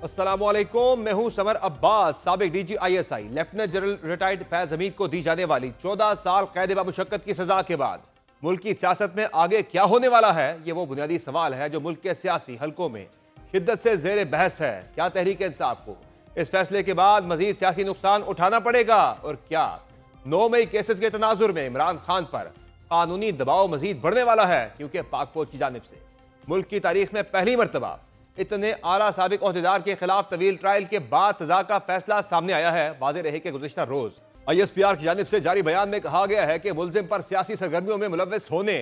अस्सलामुअलैकुम, मैं हूं समर अब्बास। साबिक DGISI lieutenant general retired Faiz Hamid को दी जाने वाली 14 साल कैद बामुशक्कत की सजा के बाद मुल्क की सियासत में आगे क्या होने वाला है, ये वो बुनियादी सवाल है जो मुल्क के सियासी हलकों में शिद्दत से जेर बहस है। क्या तहरीक इंसाफ को इस फैसले के बाद मजीद सियासी नुकसान उठाना पड़ेगा, और क्या 9 मई केसेस के तनाजुर में इमरान खान पर कानूनी दबाव मजीद बढ़ने वाला है, क्योंकि पाक फौज की जानिब से मुल्क की तारीख में पहली मरतबा इतने आला साबिक ओहदेदार के खिलाफ तवील ट्रायल के बाद सजा का फैसला सामने आया है। वाज़ेह रहे कि गुज़िश्ता रोज ISPR की जानिब से जारी बयान में कहा गया है कि मुलजिम पर सियासी सरगर्मियों में मुलव्वस होने,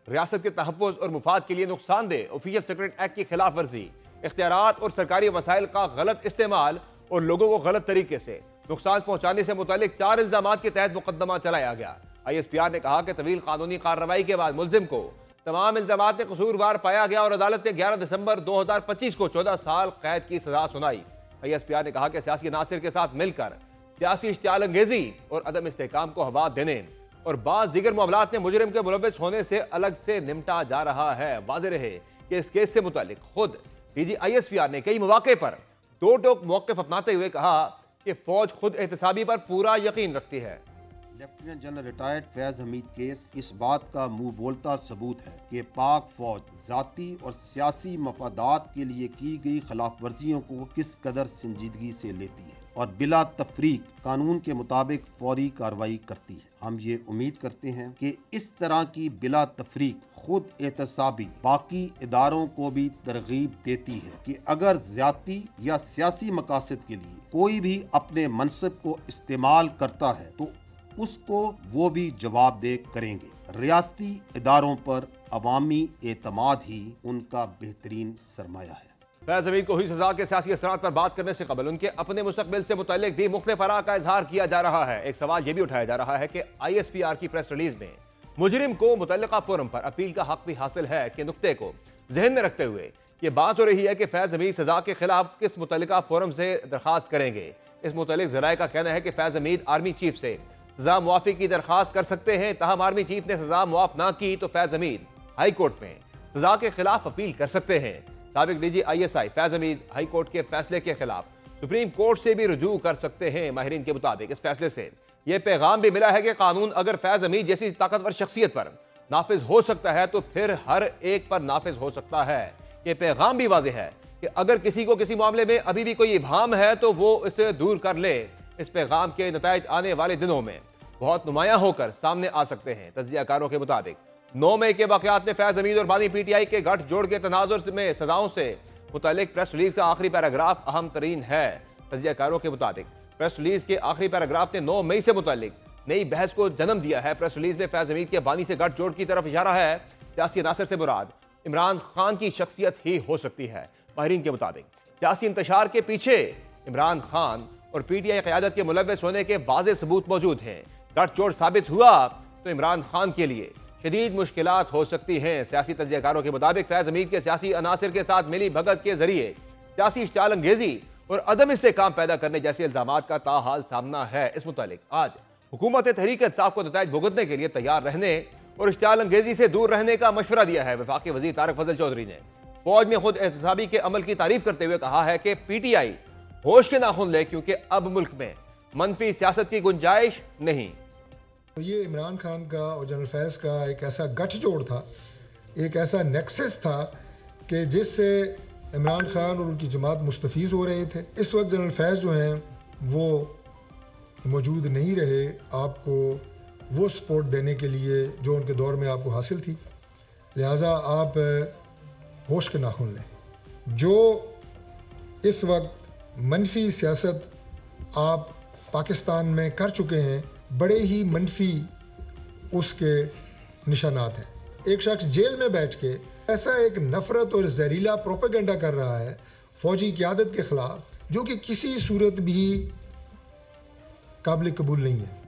रियासत के तहफ़्फ़ुज़ और मुफाद के लिए नुकसानदेह ऑफिशियल सेक्रेट एक्ट की खिलाफ वर्जी, इख्तियारात और सरकारी वसाइल का गलत इस्तेमाल और लोगों को गलत तरीके से नुकसान पहुंचाने से मुतालिक 4 इल्जामात के तहत मुकदमा चलाया गया। ISPR ने कहा कि तवील कानूनी कार्रवाई के बाद मुलजिम को तमाम इल्जामात में कसूरवार पाया गया और अदालत ने 11 दिसंबर 2025 को 14 साल कैद की सजा सुनाई। ISPR ने कहा कि सियासी अनासिर के साथ मिलकर सियासी इश्तियाल अंगेजी और अदम इस्तेहकाम को हवा देने और बाज़ दीगर मामलात में मुजरिम के मुलव्वस होने से अलग से निपटा जा रहा है। वाज़ेह रहे कि इस केस से मुतालिक खुद DGISPR ने कई मौके पर दो टोक मौक़िफ़ अपनाते हुए कहा कि फौज खुद एहतसाबी पर पूरा यकीन रखती है। Lieutenant general retired Faiz Hamid case इस बात का मुंह बोलता सबूत है कि पाक फौज जाती और सियासी मफादात के लिए की गई खिलाफ वर्जियों को किस कदर संजीदगी से लेती है और बिला तफरीक कानून के मुताबिक फौरी कार्रवाई करती है। हम ये उम्मीद करते हैं कि इस तरह की बिला तफरीक खुद एहतसाबी बाकी इदारों को भी तरगीब देती है कि अगर ज्यादती या सियासी मकासद के लिए कोई भी अपने मनसब को इस्तेमाल करता है तो उसको वो भी जवाबदेह करेंगे। रियासती इदारों पर अवामी एतमाद ही उनका बेहतरीन सरमाया है। फैज हमीद को हुई सजा के सियासी असरात पर बात करने से कबल उनके अपने मुस्तकबिल से मुतल्लिक भी मुख्तलिफ आरा का इजहार किया जा रहा है। एक सवाल यह भी उठाया जा रहा है कि ISPR की प्रेस रिलीज में मुजरिम को मुतल्लिका फोरम पर अपील का हक भी हासिल है कि नुक्ते को जहन में रखते हुए ये बात हो रही है कि फैज हमीद सजा के खिलाफ किस मुतल्लिका फोरम से दरखास्त करेंगे। इस मुतल्लिक ज़राए का कहना है कि फैज हमीद आर्मी चीफ से सजा मुआफ़ी की दरखास्त कर सकते हैं। तहम आर्मी चीफ ने सजा मुआफ ना की तो फैज हमीद हाई कोर्ट में सजा के खिलाफ अपील कर सकते हैं। साबिक DGISI Faiz Hamid high court के फैसले के खिलाफ सुप्रीम कोर्ट से भी रुजू कर सकते हैं। माहिरीन के मुताबिक इस फैसले से यह पैगाम भी मिला है कि कानून अगर फैज हमीद जैसी ताकतवर शख्सियत पर नाफिज हो सकता है तो फिर हर एक पर नाफिज हो सकता है। यह पैगाम भी वाज़ेह है कि अगर किसी को किसी मामले में अभी भी कोई इबहम है तो वो इसे दूर कर ले। इस पैगाम के नताइज आने वाले दिनों में बहुत नुमायां होकर सामने आ सकते हैं। तज्जियाकारों के मुताबिक 9 मई के वाकयात में फैज हमीद और बानी PTI के गठ जोड़ के तनाजुर में सजाओं से मुतालिक प्रेस रिलीज का आखिरी पैराग्राफ अहम तरीन है। तज्जियाकारों के मुताबिक प्रेस रिलीज के आखिरी पैराग्राफ ने 9 मई से मुतालिक नई बहस को जन्म दिया है। प्रेस रिलीज में फैज हमीद के बानी से गठ जोड़ की तरफ इशारा है। सियासी अनासर से मुराद इमरान खान की शख्सियत ही हो सकती है। माहिरीन के मुताबिक सियासी इंतशार के पीछे इमरान खान और PTI क़यादत के मुलव्वस होने के वाज़ेह सबूत मौजूद हैं। गठजोड़ साबित हुआ तो इमरान खान के लिए शदीद मुश्किलात हो सकती हैं। सियासी तज्जियाकारों के मुताबिक फैज हमीद के सियासी अनासिर के साथ मिली भगत के जरिए सियासी इश्तियाल अंगेजी और अदम इस्तेहकाम पैदा करने जैसे इल्जामात का ताहाल सामना है। इस मुतालिक आज हुकूमत तहरीक इंसाफ को नताइज भुगतने के लिए तैयार रहने और इश्तियाल अंगेजी से दूर रहने का मशवरा दिया है। वफाकी वज़ीर तारिक फजल चौधरी ने फौज में खुद एहतसाबी के अमल की तारीफ करते हुए कहा है कि PTI होश के नाखुन ले, क्योंकि अब मुल्क में मनफी सियासत की गुंजाइश नहीं। तो ये इमरान खान का और जनरल फैज़ का एक ऐसा गठजोड़ था, एक ऐसा नेक्सस था कि जिससे इमरान खान और उनकी जमात मुस्तफ़ीज़ हो रहे थे। इस वक्त जनरल फैज़ जो हैं वो मौजूद नहीं रहे आपको वो सपोर्ट देने के लिए जो उनके दौर में आपको हासिल थी। लिहाजा आप होश के नाखुन लें। जो इस वक्त मनफी सियासत आप पाकिस्तान में कर चुके हैं, बड़े ही मनफी उसके निशानात हैं। एक शख्स जेल में बैठ के ऐसा एक नफरत और जहरीला प्रोपेगेंडा कर रहा है फौजी क़यादत के खिलाफ, जो कि किसी सूरत भी काबिल कबूल नहीं है।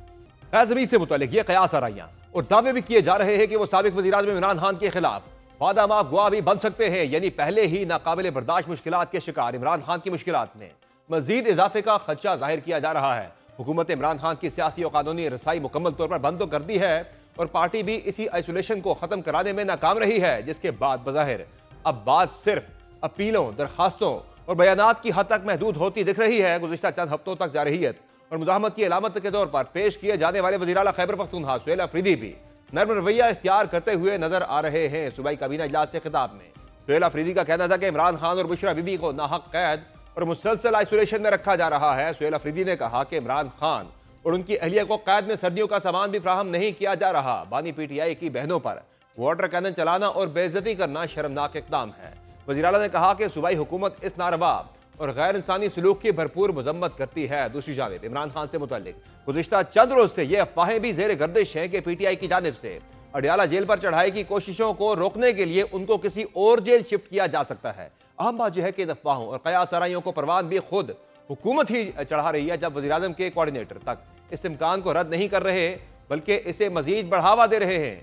फैज हमीद से मुतालिक ये कयास आराइयां और दावे भी किए जा रहे हैं कि वो साबिक वज़ीर-ए-आज़म इमरान खान के खिलाफ वादा माफ गुआ भी बन सकते हैं। यानी पहले ही नाकाबिल बर्दाश्त मुश्किलात के शिकार इमरान खान की मुश्किलात में मजीद इजाफे का खदशा जाहिर किया जा रहा है। हुकूमत इमरान खान की सियासी और कानूनी रसाई मुकम्मल तौर पर बंद तो कर दी है और पार्टी भी इसी आइसोलेशन को खत्म कराने में नाकाम रही है, जिसके बाद बज़ाहिर अब बात सिर्फ अपीलों, दरखास्तों और बयानात की हद तक महदूद होती दिख रही है, गुज़िश्ता चंद हफ्तों तक जारहियत और मुज़ाहमत की अलामत के तौर पर पेश किए जाने वाले वज़ीर आला खैबर पख्तूनख्वा सुहेल अफरीदी भी नर्म रवैया इख्तियार करते हुए नजर आ रहे हैं। सूबाई काबीना इजलास से खिताब में सुहेल अफरीदी का कहना था कि इमरान खान और बुशरा बीबी को नाहक कैद और मुसलसल आइसोलेशन में रखा जा रहा है। सुहेल अफरीदी ने कहा कि इमरान खान और उनकी अहलिया को कैद में सर्दियों का सामान भी फ्राहम नहीं किया जा रहा। बानी पीटीआई की बहनों पर वाटर कैनन चलाना और बेइज्जती करना शर्मनाक इकदाम है। वज़ीर आला ने कहा कि सूबाई हुकूमत इस नारवा और गैर इंसानी सलूक की भरपूर मजम्मत करती है। दूसरी जानिब इमरान खान से मुतल्लिक गुज़िश्ता चंद रोज से ये अफवाहें भी जेर गर्दिश हैं कि पीटीआई की जानिब से अडियाला जेल पर चढ़ाई की कोशिशों को रोकने के लिए उनको किसी और जेल शिफ्ट किया जा सकता है। अहम बात यह है कि इन अफवाहों और कयास आराइयों को परवान भी खुद हुकूमत ही चढ़ा रही है, जब वज़ीर-ए-आज़म के कोऑर्डिनेटर तक इस इम्कान को रद्द नहीं कर रहे बल्कि इसे मजीद बढ़ावा दे रहे हैं।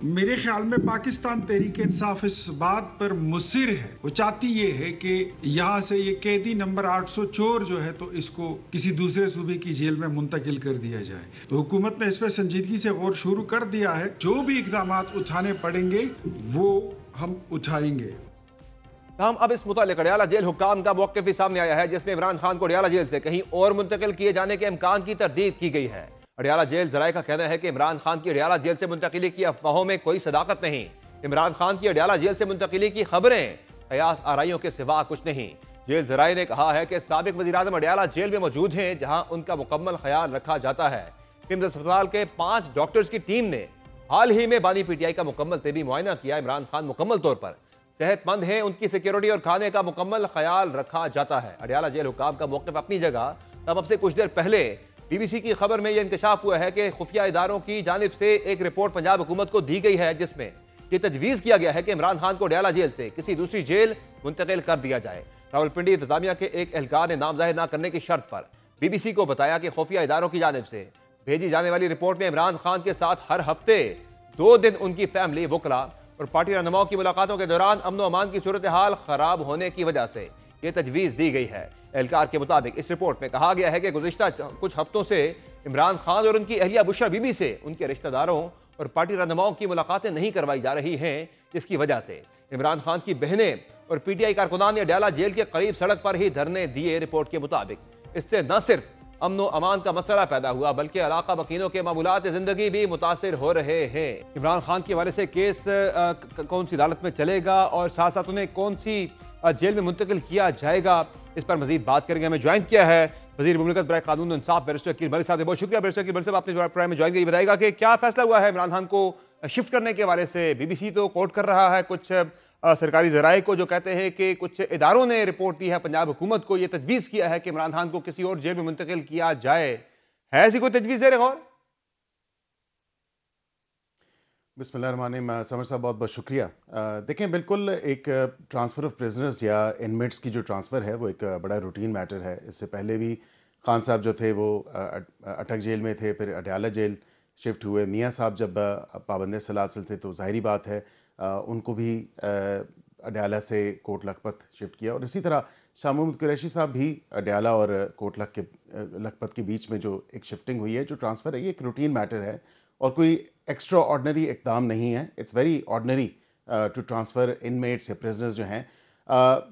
मेरे ख्याल में पाकिस्तान तहरीक इंसाफ इस बात पर मुसिर है, वो चाहती ये है कि यहाँ से ये कैदी नंबर 800 चोर जो है तो इसको किसी दूसरे सूबे की जेल में मुंतकिल कर दिया जाए। तो हुकूमत ने इस पर संजीदगी से गौर शुरू कर दिया है। जो भी इकदाम उठाने पड़ेंगे वो हम उठाएंगे। हम अब इस मुतालिक अडियाला जेल हुक्काम का मौक़िफ़ भी सामने आया है, जिसमें इमरान खान को अडियाला जेल से कहीं और मुंतकिल किए जाने के इम्कान की तरदीद की गई है। अडियाला जेल ज़राए का कहना है कि इमरान खान की अडियाला जेल से मुंतकिली की अफवाहों में कोई सदाकत नहीं। इमरान खान की अडियाला जेल से मुंतकिली की खबरें कयास आराइयों के सिवा कुछ नहीं। जेल ज़राए ने कहा है कि साबिक वज़ीर-ए-आज़म अडियाला जेल में मौजूद हैं, जहां उनका मुकम्मल ख्याल रखा जाता है। किम्स अस्पताल के 5 डॉक्टर्स की टीम ने हाल ही में बानी पीटीआई का मुकम्मल तबी मुआयना किया। इमरान खान मुकम्मल तौर पर सेहतमंद हैं, उनकी सिक्योरिटी और खाने का मुकम्मल ख्याल रखा जाता है। अडियाला जेल हुक्काम का मौक़िफ़ अपनी जगह, तब अब से कुछ देर पहले बीबीसी की खबर में यह इंकशाफ हुआ है कि खुफिया इदारों की जानिब से एक रिपोर्ट पंजाब हुकूमत को दी गई है, जिसमें यह तजवीज़ किया गया है कि इमरान खान को अडियाला जेल से किसी दूसरी जेल मुंतकिल कर दिया जाए। रावलपिंडी इंतजामिया के एक एहलकार ने नाम जाहिर न करने की शर्त पर बीबीसी को बताया कि खुफिया इदारों की जानिब से भेजी जाने वाली रिपोर्ट में इमरान खान के साथ हर हफ्ते 2 दिन उनकी फैमिली, वकला और पार्टी रहनुमाओं की मुलाकातों के दौरान अमन व अमान की सूरत हाल खराब होने की वजह से यह तजवीज़ दी गई है। एहलकार के मुताबिक इस रिपोर्ट में कहा गया है कि गुज़िश्ता कुछ हफ्तों से इमरान खान और उनकी अहलिया बुशरा बीबी से उनके रिश्तेदारों और पार्टी रहनुमाओं की मुलाकातें नहीं करवाई जा रही हैं, जिसकी वजह से इमरान खान की बहनें और पीटीआई कारकुनान ने अडियाला जेल के करीब सड़क पर ही धरने दिए। रिपोर्ट के मुताबिक इससे न सिर्फ अमन व अमान का मसला पैदा हुआ, बल्कि इलाका मकीनों के मामूलात जिंदगी भी मुतासिर हो रहे हैं। इमरान खान के हवाले से केस कौन सी अदालत में चलेगा और साथ साथ उन्हें कौन सी जेल में मुंतकिल किया जाएगा, इस पर मजीद बात करेंगे। हमें ज्वाइन किया है वज़ीर मुमलिकत बराए कानून इंसाफ बैरिस्टर अकील मलिक साहब। बहुत शुक्रिया बैरिस्टर अकील मलिक साहब, आपने प्रोग्राम में ज्वाइन किया। बताएगा कि क्या फैसला हुआ है इमरान खान को शिफ्ट करने के हवाले से। बीबीसी तो कोट कर रहा है कुछ सरकारी ज़राए को, जो कहते हैं कि कुछ इदारों ने रिपोर्ट दी है पंजाब हुकूमत को, यह तजवीज़ किया है कि इमरान खान को किसी और जेल में मुंतकिल किया जाए। है ऐसी कोई तजवीज़ ज़ेर गौर? बिस्मिल्लाहिर्रहमानिर्रहीम। समर साहब बहुत बहुत शुक्रिया। देखें, बिल्कुल एक ट्रांसफ़र ऑफ प्रिजनर्स या इनमेट्स की जो ट्रांसफ़र है वो एक बड़ा रूटीन मैटर है। इससे पहले भी खान साहब जो थे वो अटक जेल में थे, फिर अडियाला जेल शिफ्ट हुए। मियाँ साहब जब पाबंद सलासल थे तो जाहिर बात है उनको भी अडियाला से कोट लखपत शिफ्ट किया। और इसी तरह शाह महमूद कुरैशी साहब भी अडियाला और कोट लखपत के बीच में जो एक शिफ्टिंग हुई है, जो ट्रांसफ़र है, ये एक रूटीन मैटर है और कोई एक्स्ट्रा ऑर्डनरी इक़दाम नहीं है। It's very ordinary to transfer inmates या प्रिजनर्स जो हैं।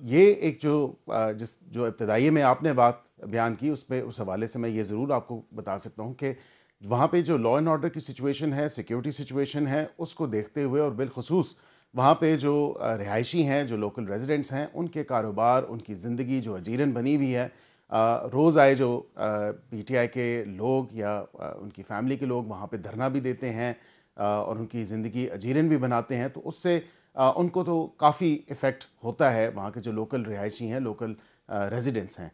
ये एक जो इब्तदाई में आपने बात बयान की, उसमें उस हवाले से मैं ये ज़रूर आपको बता सकता हूँ कि वहाँ पे जो लॉ एंड ऑर्डर की सिचुएशन है, सिक्योरिटी सिचुएशन है, उसको देखते हुए और बिलखुसूस वहाँ पे जो रिहायशी हैं, जो लोकल रेजिडेंट्स हैं, उनके कारोबार, उनकी ज़िंदगी जो अजीरन बनी हुई है, रोज़ आए जो पीटीआई के लोग या उनकी फ़ैमिली के लोग वहाँ पे धरना भी देते हैं और उनकी ज़िंदगी अजीरन भी बनाते हैं, तो उससे उनको तो काफ़ी इफ़ेक्ट होता है, वहाँ के जो लोकल रिहायशी हैं, लोकल रेजिडेंट्स हैं।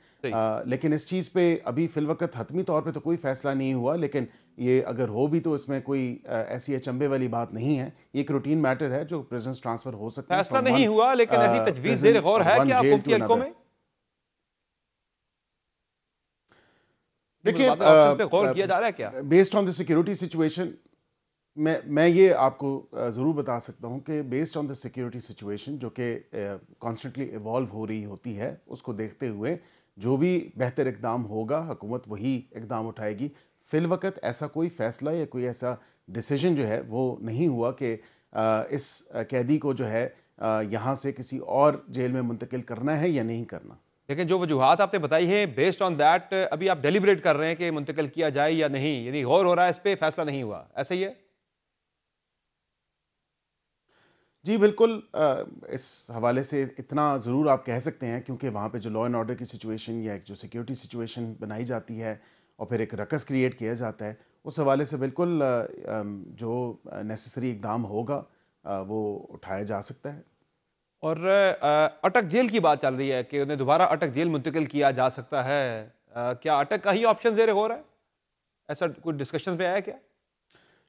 लेकिन इस चीज़ पे अभी फ़िलवक़्त हतमी तौर पे तो कोई फ़ैसला नहीं हुआ, लेकिन ये अगर हो भी तो इसमें कोई ऐसी अचंभे वाली बात नहीं है। ये एक रूटीन मैटर है जो प्रिजनर्स ट्रांसफ़र हो सकता है। फैसला नहीं हुआ, लेकिन ऐसी तजवीज़ ज़ेर गौर है कि हुकूमती हलकों में देखिए गौर किया जा रहा है क्या? Based on the security situation, मैं ये आपको ज़रूर बता सकता हूँ कि based on the security situation जो कि कॉन्स्टेंटली इवॉल्व हो रही होती है, उसको देखते हुए जो भी बेहतर इक़दाम होगा हुकूमत वही इक़दाम उठाएगी। फ़िलवक़्त ऐसा कोई फ़ैसला या कोई ऐसा डिसीजन जो है वो नहीं हुआ कि इस कैदी को जो है यहाँ से किसी और जेल में मुंतकिल करना है या नहीं करना। लेकिन जो वजूहात आपने बताई है, बेस्ड ऑन दैट अभी आप डेलिब्रेट कर रहे हैं कि मुंतकिल किया जाए या नहीं, यानी गौर हो रहा है, इस पे फैसला नहीं हुआ, ऐसा ही है? जी बिल्कुल, इस हवाले से इतना ज़रूर आप कह सकते हैं, क्योंकि वहाँ पे जो लॉ एंड ऑर्डर की सिचुएशन या एक जो सिक्योरिटी सिचुएशन बनाई जाती है और फिर एक रकस क्रिएट किया जाता है, उस हवाले से बिल्कुल जो नेसेसरी इकदाम होगा वो उठाया जा सकता है। और अटक जेल की बात चल रही है कि उन्हें दोबारा अटक जेल मुंतकिल किया जा सकता है। क्या अटक का ही ऑप्शन ज़ेर हो रहा है? ऐसा कुछ डिस्कशन में आया है क्या?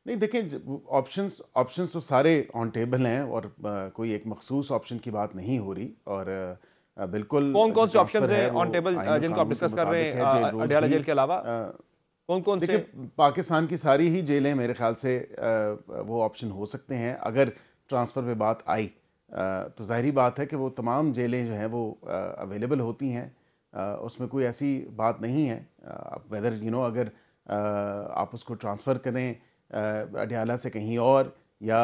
नहीं, देखिए, ऑप्शंस ऑप्शंस तो सारे ऑन टेबल हैं और कोई एक मखसूस ऑप्शन की बात नहीं हो रही। और बिल्कुल कौन कौन जो से ऑप्शन ट्रांसफ़र हैं है वो ऑन टेबल आईन और जिनको आप कानून के डिस्कस कर रहे मुताबिक हैं है। जेल रूल्स अडयाला भी जेल के अलावा? कौन कौन देखिए, से? पाकिस्तान की सारी ही जेलें मेरे ख्याल से वो ऑप्शन हो सकते हैं अगर ट्रांसफ़र पे बात आई। तो ज़ाहिरी बात है कि वो तमाम जेलें जो हैं वो अवेलेबल होती हैं, उसमें कोई ऐसी बात नहीं है। वेदर अगर आप उसको ट्रांसफ़र करें अडयाला से कहीं और, या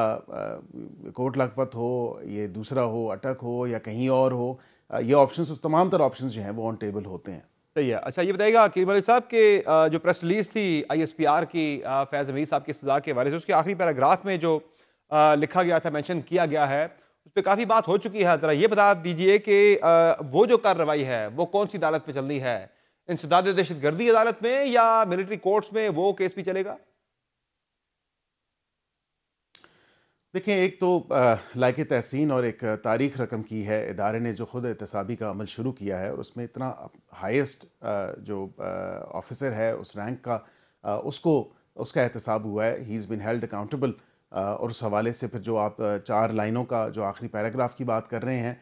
कोट लखपत हो, ये दूसरा हो, अटक हो, या कहीं और हो, ये ऑप्शंस, तमाम तर ऑप्शंस जो हैं वो ऑन टेबल होते हैं। सही है। अच्छा, ये बताइएगा कि मलिक साहब के जो प्रेस रिलीज थी ISPR की फैज़ हमीद साहब की सज़ा के हवाले से, उसके आखिरी पैराग्राफ में जो लिखा गया था, मेंशन किया गया है, उस पर काफ़ी बात हो चुकी है। ज़रा ये बता दीजिए कि वो जो कार्रवाई है वो कौन सी अदालत में चलनी है? इंसदाद दहशतगर्दी अदालत में या मिलिट्री कोर्ट्स में वो केस भी चलेगा? देखिए, एक तो लायक तहसीन और एक तारीख रकम की है इदारे ने जो ख़ुद एहतसाबी का अमल शुरू किया है, और उसमें इतना हाईएस्ट जो ऑफिसर है उस रैंक का, उसको उसका एहतसाब हुआ है, he is been held accountable. और उस हवाले से फिर जो आप 4 लाइनों का जो आखिरी पैराग्राफ की बात कर रहे हैं,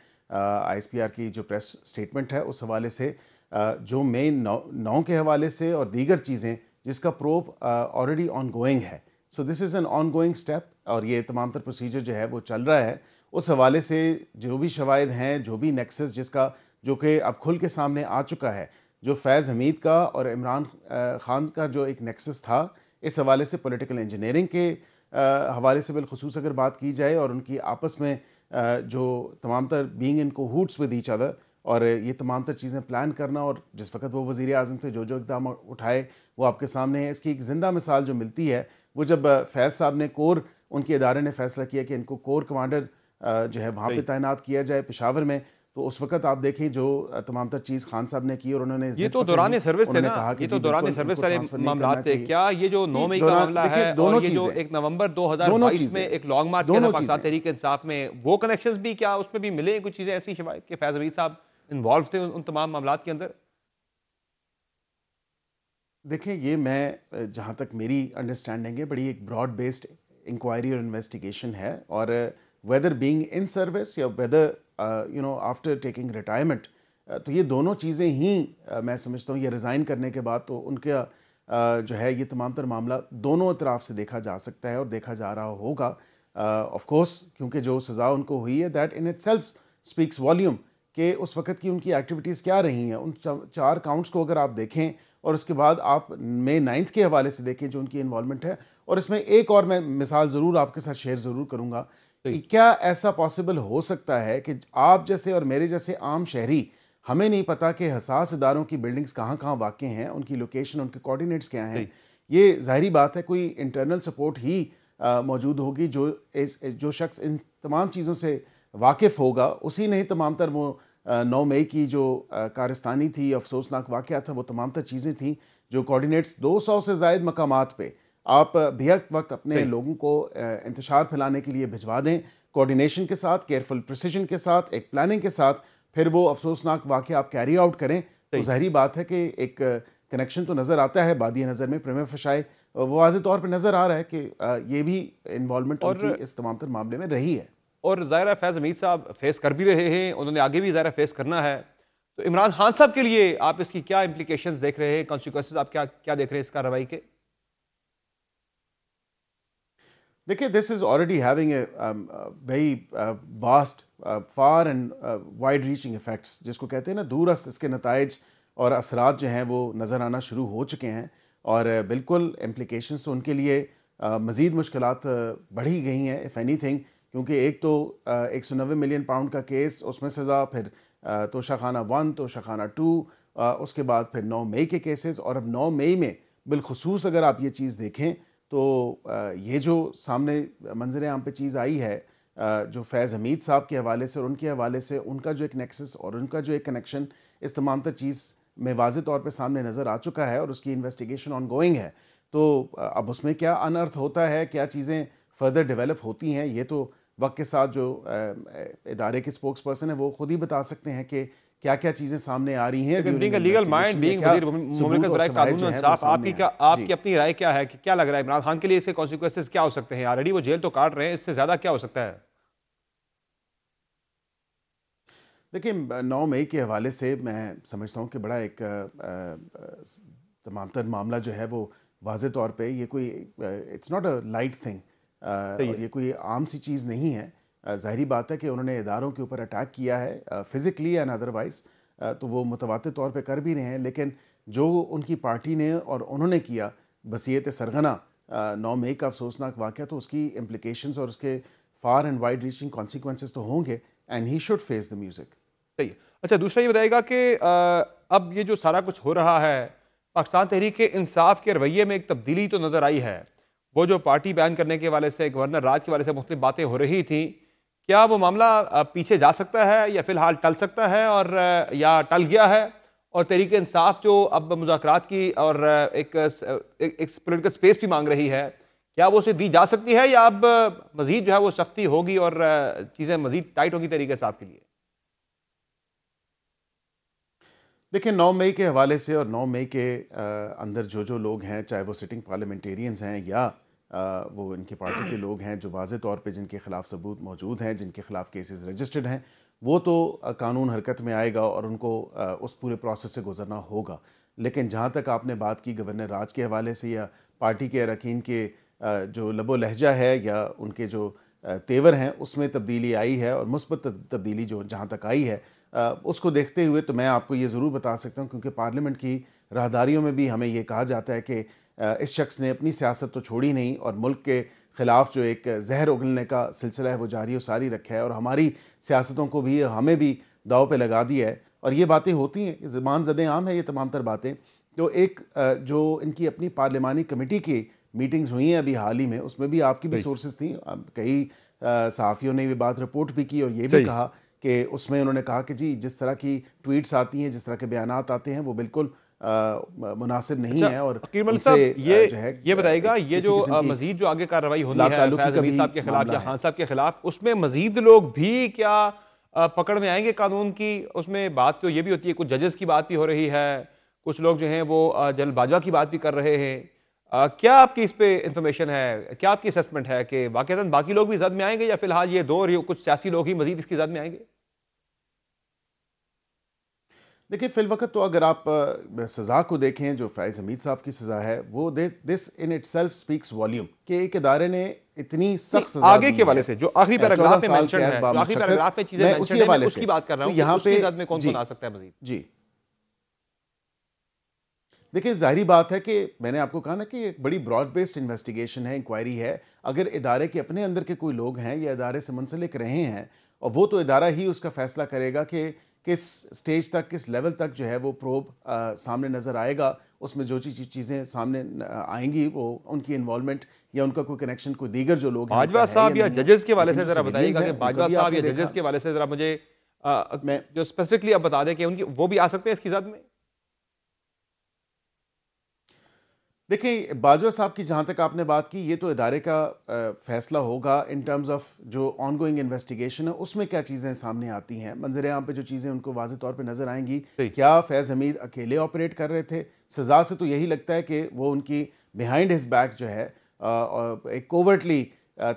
ISPR की जो प्रेस स्टेटमेंट है उस हवाले से, जो मेन 9 के हवाले से और दीगर चीज़ें जिसका प्रोब ऑलरेडी ऑन गोइंग है। So this is an on going step, और ये तमाम तर प्रोसीजर जो है वो चल रहा है। उस हवाले से जो भी शवाहिद हैं, जो भी नेक्सस जिसका जो कि अब खुल के सामने आ चुका है, जो फैज़ हमीद का और इमरान ख़ान का जो एक नेक्सस था, इस हवाले से पॉलिटिकल इंजीनियरिंग के हवाले से बिलखुसूस अगर बात की जाए, और उनकी आपस में जो तमाम तर being in cohorts with each other, और ये तमाम तर चीज़ें प्लान करना, और जिस वक्त वो वज़ीर आज़म थे जो इक़दाम उठाए वो आपके सामने है। इसकी एक ज़िंदा मिसाल जो मिलती है वो जब फैज़ साहब ने कोर, उनके इदारे ने फैसला किया कि इनको कोर कमांडर जो है वहाँ पे तैनात किया जाए पेशावर में, तो उस वक्त आप देखें जो तमाम तर चीज़ खान साहब ने की, और उन्होंने ये तो दौरान सर्विस थे ना, ये तो दौरान सर्विस सारे मामला थे। क्या ये जो 9 मई का मामला है और ये जो 1 नवंबर 2022 में एक लॉन्ग मार्च किया था पाकिस्तान तहरीक इंसाफ में, वो कनेक्शंस भी क्या उसमें भी मिले कुछ चीज़ें ऐसी शवाहिद के फैज़ हमीद साहब इन्वॉल्व थे उन तमाम मामलात के अंदर? देखिए, ये मैं जहाँ तक मेरी अंडरस्टैंडिंग है, बड़ी एक ब्रॉड बेस्ड इंक्वायरी और इन्वेस्टिगेशन है, और वेदर बीइंग इन सर्विस या वेदर आफ्टर टेकिंग रिटायरमेंट, तो ये दोनों चीज़ें ही मैं समझता हूँ, ये रिज़ाइन करने के बाद तो उनका जो है ये तमाम तर मामला दोनों तरफ से देखा जा सकता है और देखा जा रहा होगा। ऑफ कोर्स, क्योंकि जो सज़ा उनको हुई है, that in itself speaks volume कि उस वक़्त की उनकी एक्टिविटीज़ क्या रही हैं। उन 4 काउंट्स को अगर आप देखें और उसके बाद आप मई 9 के हवाले से देखें जो उनकी इन्वॉल्वमेंट है, और इसमें एक और मैं मिसाल ज़रूर आपके साथ शेयर ज़रूर करूँगा कि क्या ऐसा पॉसिबल हो सकता है कि आप जैसे और मेरे जैसे आम शहरी, हमें नहीं पता कि हसास इदारों की बिल्डिंग्स कहाँ कहाँ वाक़ हैं, उनकी लोकेशन, उनके कोऑर्डिनेट्स क्या हैं। ये ज़ाहिरी बात है कोई इंटरनल सपोर्ट ही मौजूद होगी, जो शख्स इन तमाम चीज़ों से वाकिफ़ होगा, उसी ने ही तमाम तर वो 9 मई की जो कारस्तानी थी, अफसोसनाक वाक़या था, वो तमाम तर चीज़ें थी जो कोऑर्डिनेट्स 200 से ज़ायद मकामात पे आप बेहक वक्त अपने लोगों को इंतशार फैलाने के लिए भिजवा दें, कोऑर्डिनेशन के साथ, केयरफुल प्रिसिजन के साथ, एक प्लानिंग के साथ, फिर वो अफसोसनाक वाक़या आप कैरी आउट करें, तो ज़ाहिरी बात है कि एक कनेक्शन तो नज़र आता है बादी नज़र में, प्रेमे फशाए वो वाज़ेह तौर पर नज़र आ रहा है कि ये भी इन्वॉल्वमेंट उनकी इस तमाम तर मामले में रही है। और ज़ाहिर फैज़ हमीद साहब फेस कर भी रहे हैं, उन्होंने आगे भी ज़ाहिर फेस करना है, तो इमरान खान साहब के लिए आप इसकी क्या इम्प्लीकेशंस देख रहे हैं, कॉन्सिक्वेंसेस आप क्या क्या देख रहे हैं इस कार्रवाई के? देखिए, this is already having a very vast, far and wide reaching effects, जिसको कहते हैं ना, दूरस्त इसके नताइज और असरात जो हैं वो नज़र आना शुरू हो चुके हैं, और बिल्कुल इम्प्लीकेशंस तो उनके लिए मज़ीद मुश्किलात बढ़ी गई हैं, इफ़ एनीथिंग, क्योंकि एक तो 190 मिलियन पाउंड का केस, उसमें सज़ा, फिर तोशाखाना 1, तोशाखाना 2, उसके बाद फिर 9 मई के केसेस, और अब 9 मई में बिलखुसूस अगर आप ये चीज़ देखें तो ये जो सामने मंजर आम पे चीज़ आई है, जो फैज़ हमीद साहब के हवाले से और उनके हवाले से उनका जो एक नेक्सस और उनका जो एक कनेक्शन, इस तमाम तर चीज़ में वाज़े तौर पे सामने नज़र आ चुका है और उसकी इन्वेस्टिगेशन ऑन गोइंग है। तो अब उसमें क्या अनर्थ होता है, क्या चीज़ें फर्दर डेवलप होती हैं, ये तो वक्त के साथ जो इदारे के स्पोक्स पर्सन है वो खुद ही बता सकते हैं कि क्या क्या चीज़ें सामने आ रही हैं। Being a legal mind, being वज़ीर मुमलिकत बराए कानून और इंसाफ, आपकी अपनी राय क्या है कि क्या लग रहा है इमरान खान के लिए इसके कॉन्सिक्वेंसेस क्या हो सकते हैं? ऑलरेडी वो जेल तो काट रहे हैं, इससे ज़्यादा क्या हो सकता है? देखिए, 9 मई के हवाले से मैं समझता हूँ कि बड़ा एक तमाम तर मामला जो है वो वाज़े तौर पे ये कोई it's not a light thing, और ये कोई आम सी चीज़ नहीं है। ज़ाहिरी बात है कि उन्होंने इदारों के ऊपर अटैक किया है फिज़िकली एंड अदरवाइज़, तो वो मुतवातिर तौर पे कर भी रहे हैं, लेकिन जो उनकी पार्टी ने और उन्होंने किया बसीयत सरगना 9 मई का अफसोसनाक वाक़या, तो उसकी इम्प्लिकेशंस और उसके far and wide reaching consequences तो होंगे, and he should face the music. सही है। अच्छा, दूसरा ये बताइएगा कि अब ये जो सारा कुछ हो रहा है, पाकिस्तान तहरीक-ए-इंसाफ के रवैये में एक तब्दीली तो नज़र आई है। वो जो पार्टी बैन करने के हवाले से, गवर्नर राज के हवाले से मुख्तलिफ बातें हो रही थी, क्या वो मामला पीछे जा सकता है या फिलहाल टल सकता है, और या टल गया है, और तहरीक-ए-इंसाफ जो अब मुज़ाकरात की और एक पॉलिटिकल स्पेस भी मांग रही है, क्या वो उसे दी जा सकती है, या अब मज़ीद जो है वो सख्ती होगी और चीज़ें मज़ीद टाइट होगी तहरीक-ए-इंसाफ के लिए? देखिए, 9 मई के हवाले से और 9 मई के अंदर जो लोग हैं, चाहे वो सिटिंग पार्लियामेंटेरियंस हैं या वो इनकी पार्टी के लोग हैं, जो वाज़े तौर पे जिनके ख़िलाफ़ सबूत मौजूद हैं, जिनके ख़िलाफ़ केसेस रजिस्टर्ड हैं, वो तो कानून हरकत में आएगा और उनको उस पूरे प्रोसेस से गुजरना होगा। लेकिन जहाँ तक आपने बात की गवर्नर राज के हवाले से या पार्टी के अरकान के जो लबो लहजा है या उनके जो तेवर हैं, उसमें तब्दीली आई है, और मुस्बत तब्दीली जो जहाँ तक आई है, उसको देखते हुए तो मैं आपको ये ज़रूर बता सकता हूँ, क्योंकि पार्लियामेंट की राहदारियों में भी हमें ये कहा जाता है कि इस शख्स ने अपनी सियासत तो छोड़ी नहीं और मुल्क के ख़िलाफ़ जो एक जहर उगलने का सिलसिला है वो जारी और सारी रखा है, और हमारी सियासतों को भी, हमें भी दाव पे लगा दिया है। और ये बातें होती हैं, ज़बान ज़दे आम है ये तमाम तर बातें। तो एक जो इनकी अपनी पार्लिमानी कमेटी की मीटिंग्स हुई हैं अभी हाल ही में, उसमें भी आपकी भी सोर्सेज थी, कई सहाफ़ियों ने ये बात रिपोर्ट भी की और ये भी कहा कि उसमें उन्होंने कहा कि जी, जिस तरह की ट्वीट्स आती हैं, जिस तरह के बयानात आते हैं, वो बिल्कुल मुनासिब नहीं है। और ये बताइएगा, ये जो मजीद जो आगे कार्रवाई होनी है फैज़ हमीद साहब के खिलाफ या खान साहब के खिलाफ, उसमें मजीद लोग भी क्या पकड़ में आएंगे कानून की? उसमें बात तो ये भी होती है, कुछ जजेस की बात भी हो रही है, कुछ लोग जो हैं वो जनरल बाजवा की बात भी कर रहे हैं। क्या आपकी इस पे इंफॉर्मेशन है, क्या आपकी असेसमेंट है कि वाकईतन बाकी लोग भी जद में आएंगे, या फिलहाल ये दो और कुछ सियासी लोग ही मजीद इसकी जद में आएंगे? देखिए, फिल वक्त तो अगर आप सज़ा को देखें, जो फैज़ हमीद साहब की सज़ा है, वो this in itself speaks volume कि एक इदारे ने इतनी सख्त सज़ा आगे के वाले से जो आखिरी पैराग्राफ में मेंशन है, जो आखिरी पैराग्राफ में चीजें मेंशन है, मैं उसकी बात कर रहा हूं, यहाँ पे जद में कौन आ सकता है मजीद? जी, देखिए, ज़ाहिरी बात है कि मैंने आपको कहा ना कि एक बड़ी ब्रॉड बेस्ड इन्वेस्टिगेशन है, इंक्वायरी है। अगर इदारे के अपने अंदर के कोई लोग हैं या इदारे से मुंसलिक रहे हैं, और वो तो इदारा ही उसका फैसला करेगा कि किस स्टेज तक, किस लेवल तक जो है वो प्रोब सामने नज़र आएगा, उसमें जो चीज़ें सामने आएंगी, वो उनकी इन्वॉल्वमेंट या उनका कोई कनेक्शन, कोई दीगर जो लोग बाजवा साहब या जजेस के वाले से ज़रा बताइएगा कि बाजवा साहब या जजेस के वाले से ज़रा मुझे जो स्पेसिफिकली आप बता दें कि उनकी वो भी आ सकते हैं इसकी ज़द में? देखिए, बाजवा साहब की जहाँ तक आपने बात की, ये तो इदारे का फैसला होगा इन टर्म्स ऑफ जो ऑनगोइंग इन्वेस्टिगेशन है, उसमें क्या चीज़ें सामने आती हैं, मंजर आम पे जो चीज़ें उनको वाज़े तौर पे नज़र आएंगी। क्या फैज़ हमीद अकेले ऑपरेट कर रहे थे? सज़ा से तो यही लगता है कि वो उनकी बिहाइंड हिज बैक जो है एक कोवर्टली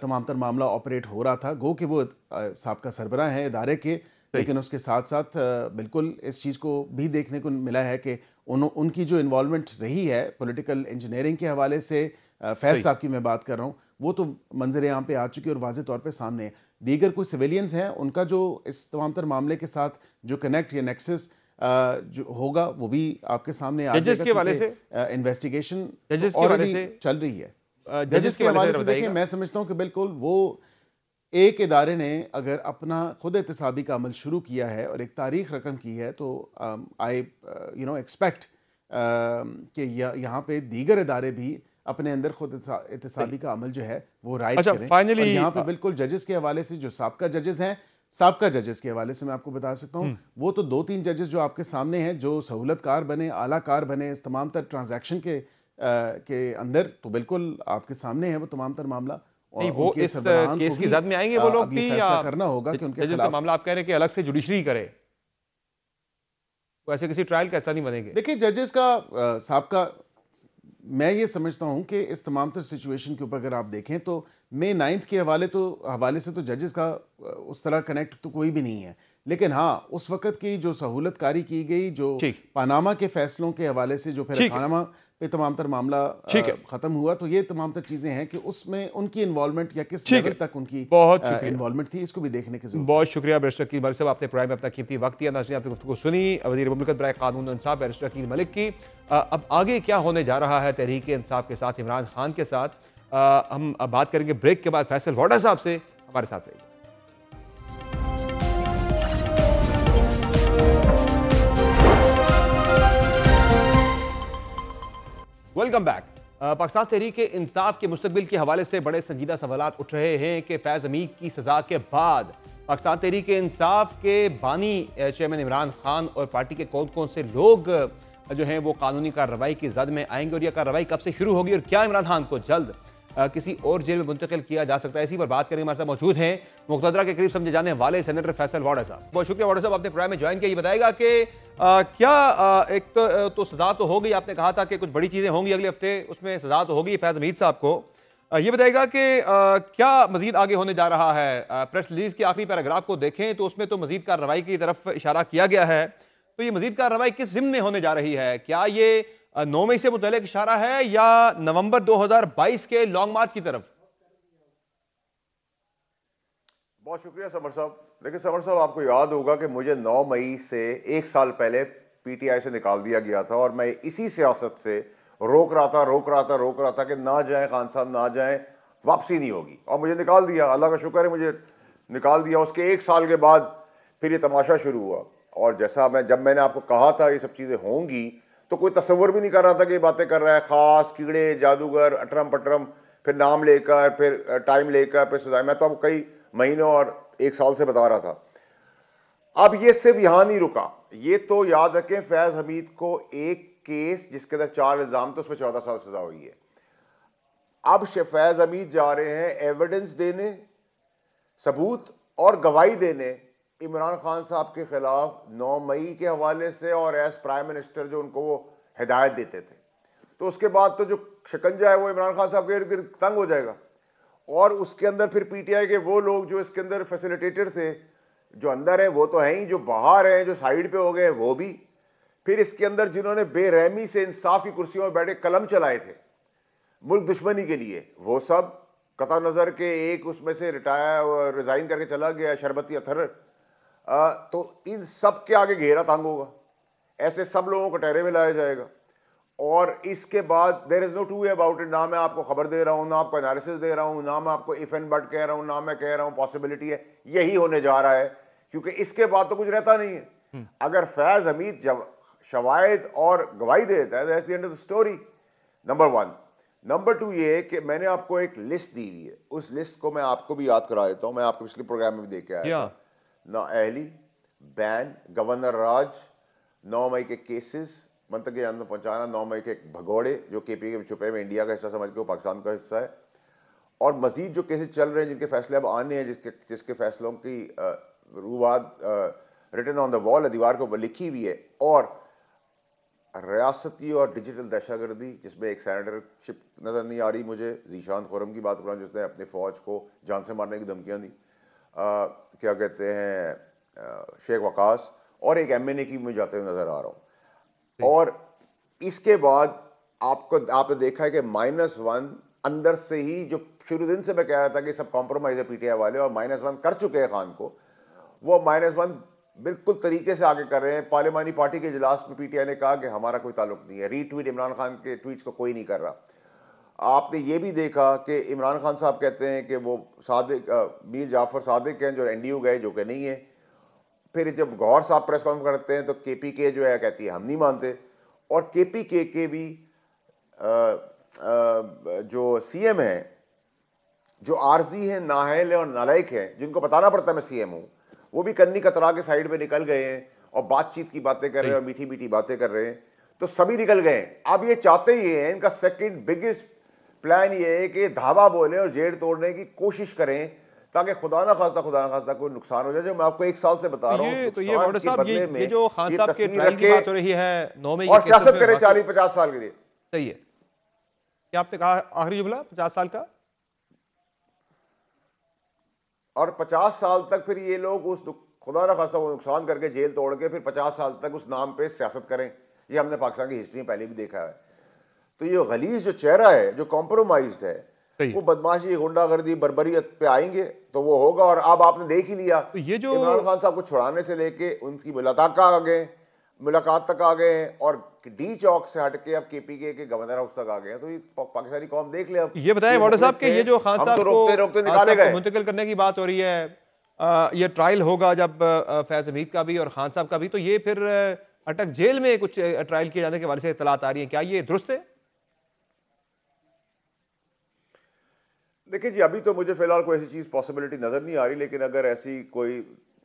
तमाम तर मामला ऑपरेट हो रहा था, गो कि वो साबका सरबराह हैं इदारे के, लेकिन उसके साथ साथ बिल्कुल इस चीज़ को भी देखने को मिला है कि उनकी जो इन्वॉल्वमेंट रही है पॉलिटिकल इंजीनियरिंग के हवाले से, फैज़ साहब की मैं बात कर रहा हूँ, वो तो मंजर आम पे आ चुकी है और वाज़े तौर पे सामने है। दीगर कोई सिविलियंस हैं, उनका जो इस तमाम तर मामले के साथ जो कनेक्ट या नेक्सस जो होगा, वो भी आपके सामने आ जाएगा। के वाले से इन्वेस्टिगेशन ऑलरेडी चल रही है। जजेस के हवाले से देखिए, मैं समझता हूँ कि बिल्कुल वो एक इदारे ने अगर अपना खुद एहतसाबी का अमल शुरू किया है और एक तारीख रकम की है, तो आई एक्सपेक्ट कि यहाँ पे दीगर इदारे भी अपने अंदर खुद एहतसाबी का अमल जो है वो राइज अच्छा, करें। फाइनली और यहाँ पे बिल्कुल जजेस के हवाले से जो साबका जजेस हैं, साबका जजेस के हवाले से मैं आपको बता सकता हूँ, वो तो 2-3 जजेस जो आपके सामने हैं, जो सहूलतकार बने, आलाकार बने इस तमाम तर ट्रांजैक्शन के अंदर, तो बिल्कुल आपके सामने है वो तमाम तर मामला। नहीं, वो इस केस की जद में आएंगे वो लोग भी, या करना होगा कि उनके जजेस का मामला आप कह रहे हैं कि अलग से जुडिशरी करे, वो ऐसे किसी ट्रायल का ऐसा नहीं बनेंगे? देखिए, जजेस का साबका, मैं ये समझता हूं कि इस तमाम तर सिचुएशन के ऊपर अगर आप देखें तो मई 9 के हवाले से तो जजेस का उस तरह कनेक्ट तो कोई भी नहीं है। लेकिन हाँ, उस वक्त की जो सहूलतकारी की गई, जो पानामा के फैसलों के हवाले से जो फिर पानामा पे तमाम तर मामला खत्म हुआ, तो ये तमाम तर चीजें हैं कि उसमें उनकी इन्वॉल्वमेंट या किस लेवल तक उनकी इन्वॉल्वमेंट थी, इसको भी देखने की जरूरत। बहुत शुक्रिया बैरिस्टर अकील मलिक साहब, आपने प्रोग्राम में अपना कीमती वक्त दिया। नाज़रीन, आपने गुफ्तगू सुनी वज़ीर मुमलिकत बराए कानून और इंसाफ बैरिस्टर अकील मलिक की। अब आगे क्या होने जा रहा है तहरीक इंसाफ के साथ, इमरान खान के साथ, हम अब बात करेंगे ब्रेक के बाद फैसल वाडा साहब से। हमारे साथ रहिए। Welcome back. पाकिस्तान तहरीक इंसाफ के मुस्तकबिल के हवाले से बड़े संजीदा सवालात उठ रहे हैं कि फैज़ हमीद की सजा के बाद पाकिस्तान तहरीक इंसाफ के बानी चेयरमैन इमरान खान और पार्टी के कौन कौन से लोग जो हैं वो कानूनी कार्रवाई की जद में आएंगे, और यह कार्रवाई कब से शुरू होगी, और क्या इमरान खान को जल्द किसी और जेल में मुंतकिल किया जा सकता है। इसी पर बात करेंगे। हमारे साथ मौजूद हैं मुक़तदरा के करीब समझे जाने वाले सेनेटर फैसल वाडा साहब। बहुत शुक्रिया वाडा साहब, आपने प्रोग्राम में ज्वाइन किया। ये बताएगा कि क्या एक तो सजा तो हो गई, आपने कहा था कि कुछ बड़ी चीज़ें होंगी अगले हफ्ते, उसमें सजा तो होगी फैज़ हमीद साहब को। ये बताएगा कि क्या मजीद आगे होने जा रहा है। प्रेस रिलीज के आखिरी पैराग्राफ को देखें तो उसमें तो मजीद कार्रवाई की तरफ इशारा किया गया है, तो ये मजीद कार्रवाई किस ज़िम्न में होने जा रही है? क्या ये 9 मई से मुतल्लिक इशारा है या नवंबर 2022 के लॉन्ग मार्च की तरफ? बहुत शुक्रिया समर साहब। देखिए समर साहब, आपको याद होगा कि मुझे 9 मई से 1 साल पहले पीटीआई से निकाल दिया गया था, और मैं इसी सियासत से रोक रहा था कि ना जाएं खान साहब, ना जाएं, वापसी नहीं होगी, और मुझे निकाल दिया। अल्लाह का शुक्र है, मुझे निकाल दिया। उसके 1 साल के बाद फिर ये तमाशा शुरू हुआ, और जैसा जब मैंने आपको कहा था ये सब चीज़ें होंगी, तो कोई तस्वर भी नहीं कर रहा था कि ये बातें कर रहा है खास, कीड़े, जादूगर, अटरम पटरम, फिर नाम लेकर, फिर टाइम लेकर, फिर सजाएं। मैं तो आपको कई महीनों और 1 साल से बता रहा था। अब ये सिर्फ यहां नहीं रुका, ये तो याद रखें फैज हमीद को एक केस जिसके अंदर 4 इल्जाम थे, उसमें 14 साल सजा हुई है। अब फैज हमीद जा रहे हैं एविडेंस देने, सबूत और गवाही देने इमरान खान साहब के खिलाफ 9 मई के हवाले से, और एज प्राइम मिनिस्टर जो उनको वो हिदायत देते थे। तो उसके बाद तो जो शिकंजा है वो इमरान खान साहब के इर्द गिर्द तंग हो जाएगा, और उसके अंदर फिर पीटीआई के वो लोग जो इसके अंदर फैसिलिटेटर थे, जो अंदर हैं वो तो हैं ही, जो बाहर हैं, जो साइड पे हो गए वो भी, फिर इसके अंदर जिन्होंने बेरहमी से इंसाफ की कुर्सियों में बैठे कलम चलाए थे मुल्क दुश्मनी के लिए, वो सब कता नज़र के एक उसमें से रिजाइन करके चला गया, शरबती अथर। तो इन सब के आगे घेरा तंग होगा, ऐसे सब लोगों को टहरे में लाया जाएगा, और इसके बाद there is no two way about it. ना मैं आपको खबर दे रहा हूँ, ना आपको एनालिसिस दे रहा हूँ, ना मैं आपको इफ एंड बट कह रहा हूँ, ना मैं कह रहा हूँ पॉसिबिलिटी है, यही होने जा रहा है, क्योंकि इसके बाद तो कुछ रहता नहीं है। अगर फैज हमीद जब शवाहिद और गवाही दे देता है, that's the end of the story, number 1। Number 2 ये कि मैंने आपको एक लिस्ट दी हुई है, उस लिस्ट को मैं आपको भी याद करा देता हूँ, मैं आपके पिछले प्रोग्राम में भी देख के आया था। नाअहली, बैन, गवर्नर राज, 9 मई के केसेस, मंतके अंदर पहुंचाना, 9 मई के भगोड़े जो केपी के छुपे में इंडिया का हिस्सा समझ के वो पाकिस्तान का हिस्सा है, और मजीद जो केसेस चल रहे हैं जिनके फैसले अब आने हैं, जिसके फैसलों की रुवाद रिटन ऑन द वॉल है, दीवार के ऊपर लिखी हुई है, और रियासती और डिजिटल दहशतगर्दी जिसमें एक सेनेटरशिप नज़र नहीं आ रही मुझे, जीशान खुरम की बात कर रहा हूँ जिसने अपने फ़ौज को जान से मारने की धमकियाँ दी, क्या कहते हैं शेख वकास, और एक MNA की मुझे जाते हुए नज़र आ रहा हूँ। और इसके बाद आपने देखा है कि -1 अंदर से ही, जो शुरू दिन से मैं कह रहा था कि सब कॉम्प्रोमाइज़ है पीटीआई वाले, और -1 कर चुके हैं खान को, वो -1 बिल्कुल तरीके से आगे कर रहे हैं। पार्लिमानी पार्टी के इजलास में पीटीआई ने कहा कि हमारा कोई ताल्लुक नहीं है, रीट्वीट इमरान खान के ट्वीट्स को कोई नहीं कर रहा। आपने ये भी देखा कि इमरान खान साहब कहते हैं कि वो सादिक मीर जाफर सादिक हैं जो एनडीयू गए, जो कि नहीं है। फिर जब गौहर साहब प्रेस कॉन्फ्रेंस करते हैं तो केपीके जो है कहती है हम नहीं मानते। और केपीके के भी जो सीएम हैं, जो आरजी हैं, नाहल हैं और नालायक हैं, जिनको बताना पड़ता है मैं सीएम हूँ, वो भी कन्नी कतरा के साइड पे निकल गए हैं और बातचीत की बातें कर रहे हैं और मीठी मीठी बातें कर रहे हैं। तो सभी निकल गए हैं। अब ये चाहते ही हैं, इनका सेकंड बिगेस्ट प्लान ये है कि धावा बोले और जेड़ तोड़ने की कोशिश करें ताकि खुदा ना खास्ता कोई नुकसान हो जाए। जो मैं आपको 1 साल से बता रहा हूँ, तो ये वोटर साहब, ये जो खान साहब के ट्रायल की बात हो रही है 9 मई और सियासत करे 40-50 साल के लिए। सही है। क्या आपने कहा आखिरी जुमला 50 साल का? और 50 साल तक फिर ये लोग उस खुदा ना खासा वो नुकसान करके जेल तोड़ के फिर 50 साल तक उस नाम पे सियासत करें। ये हमने पाकिस्तान की हिस्ट्री में पहले भी देखा है। तो ये गलीज जो चेहरा है, जो कॉम्प्रोमाइज्ड है, वो बदमाशी, गुंडागर्दी, बर्बरियत पे आएंगे तो वो होगा। और अब आपने देख ही लिया, तो ये जो इमरान खान साहब को छुड़ाने से लेके उनकी मुलाकात तक आ गए और डी चौक से हट के अब केपीके के गवर्नर हाउस तक आ गए हैं। तो ये पाकिस्तानी कौम देख ले। अब ये बताएं वोटर साहब के ये जो खान साहब को रोकते निकाले गए, मुंतकिल करने की बात हो रही है, ये ट्रायल होगा जब फैज हमीद का भी और खान साहब का भी, तो ये फिर अटक जेल में कुछ ट्रायल किए जाने के बारे से इत्तलात आ रही है, क्या ये दुरुस्त है? देखिए जी, अभी तो मुझे फिलहाल कोई ऐसी चीज पॉसिबिलिटी नजर नहीं आ रही, लेकिन अगर ऐसी कोई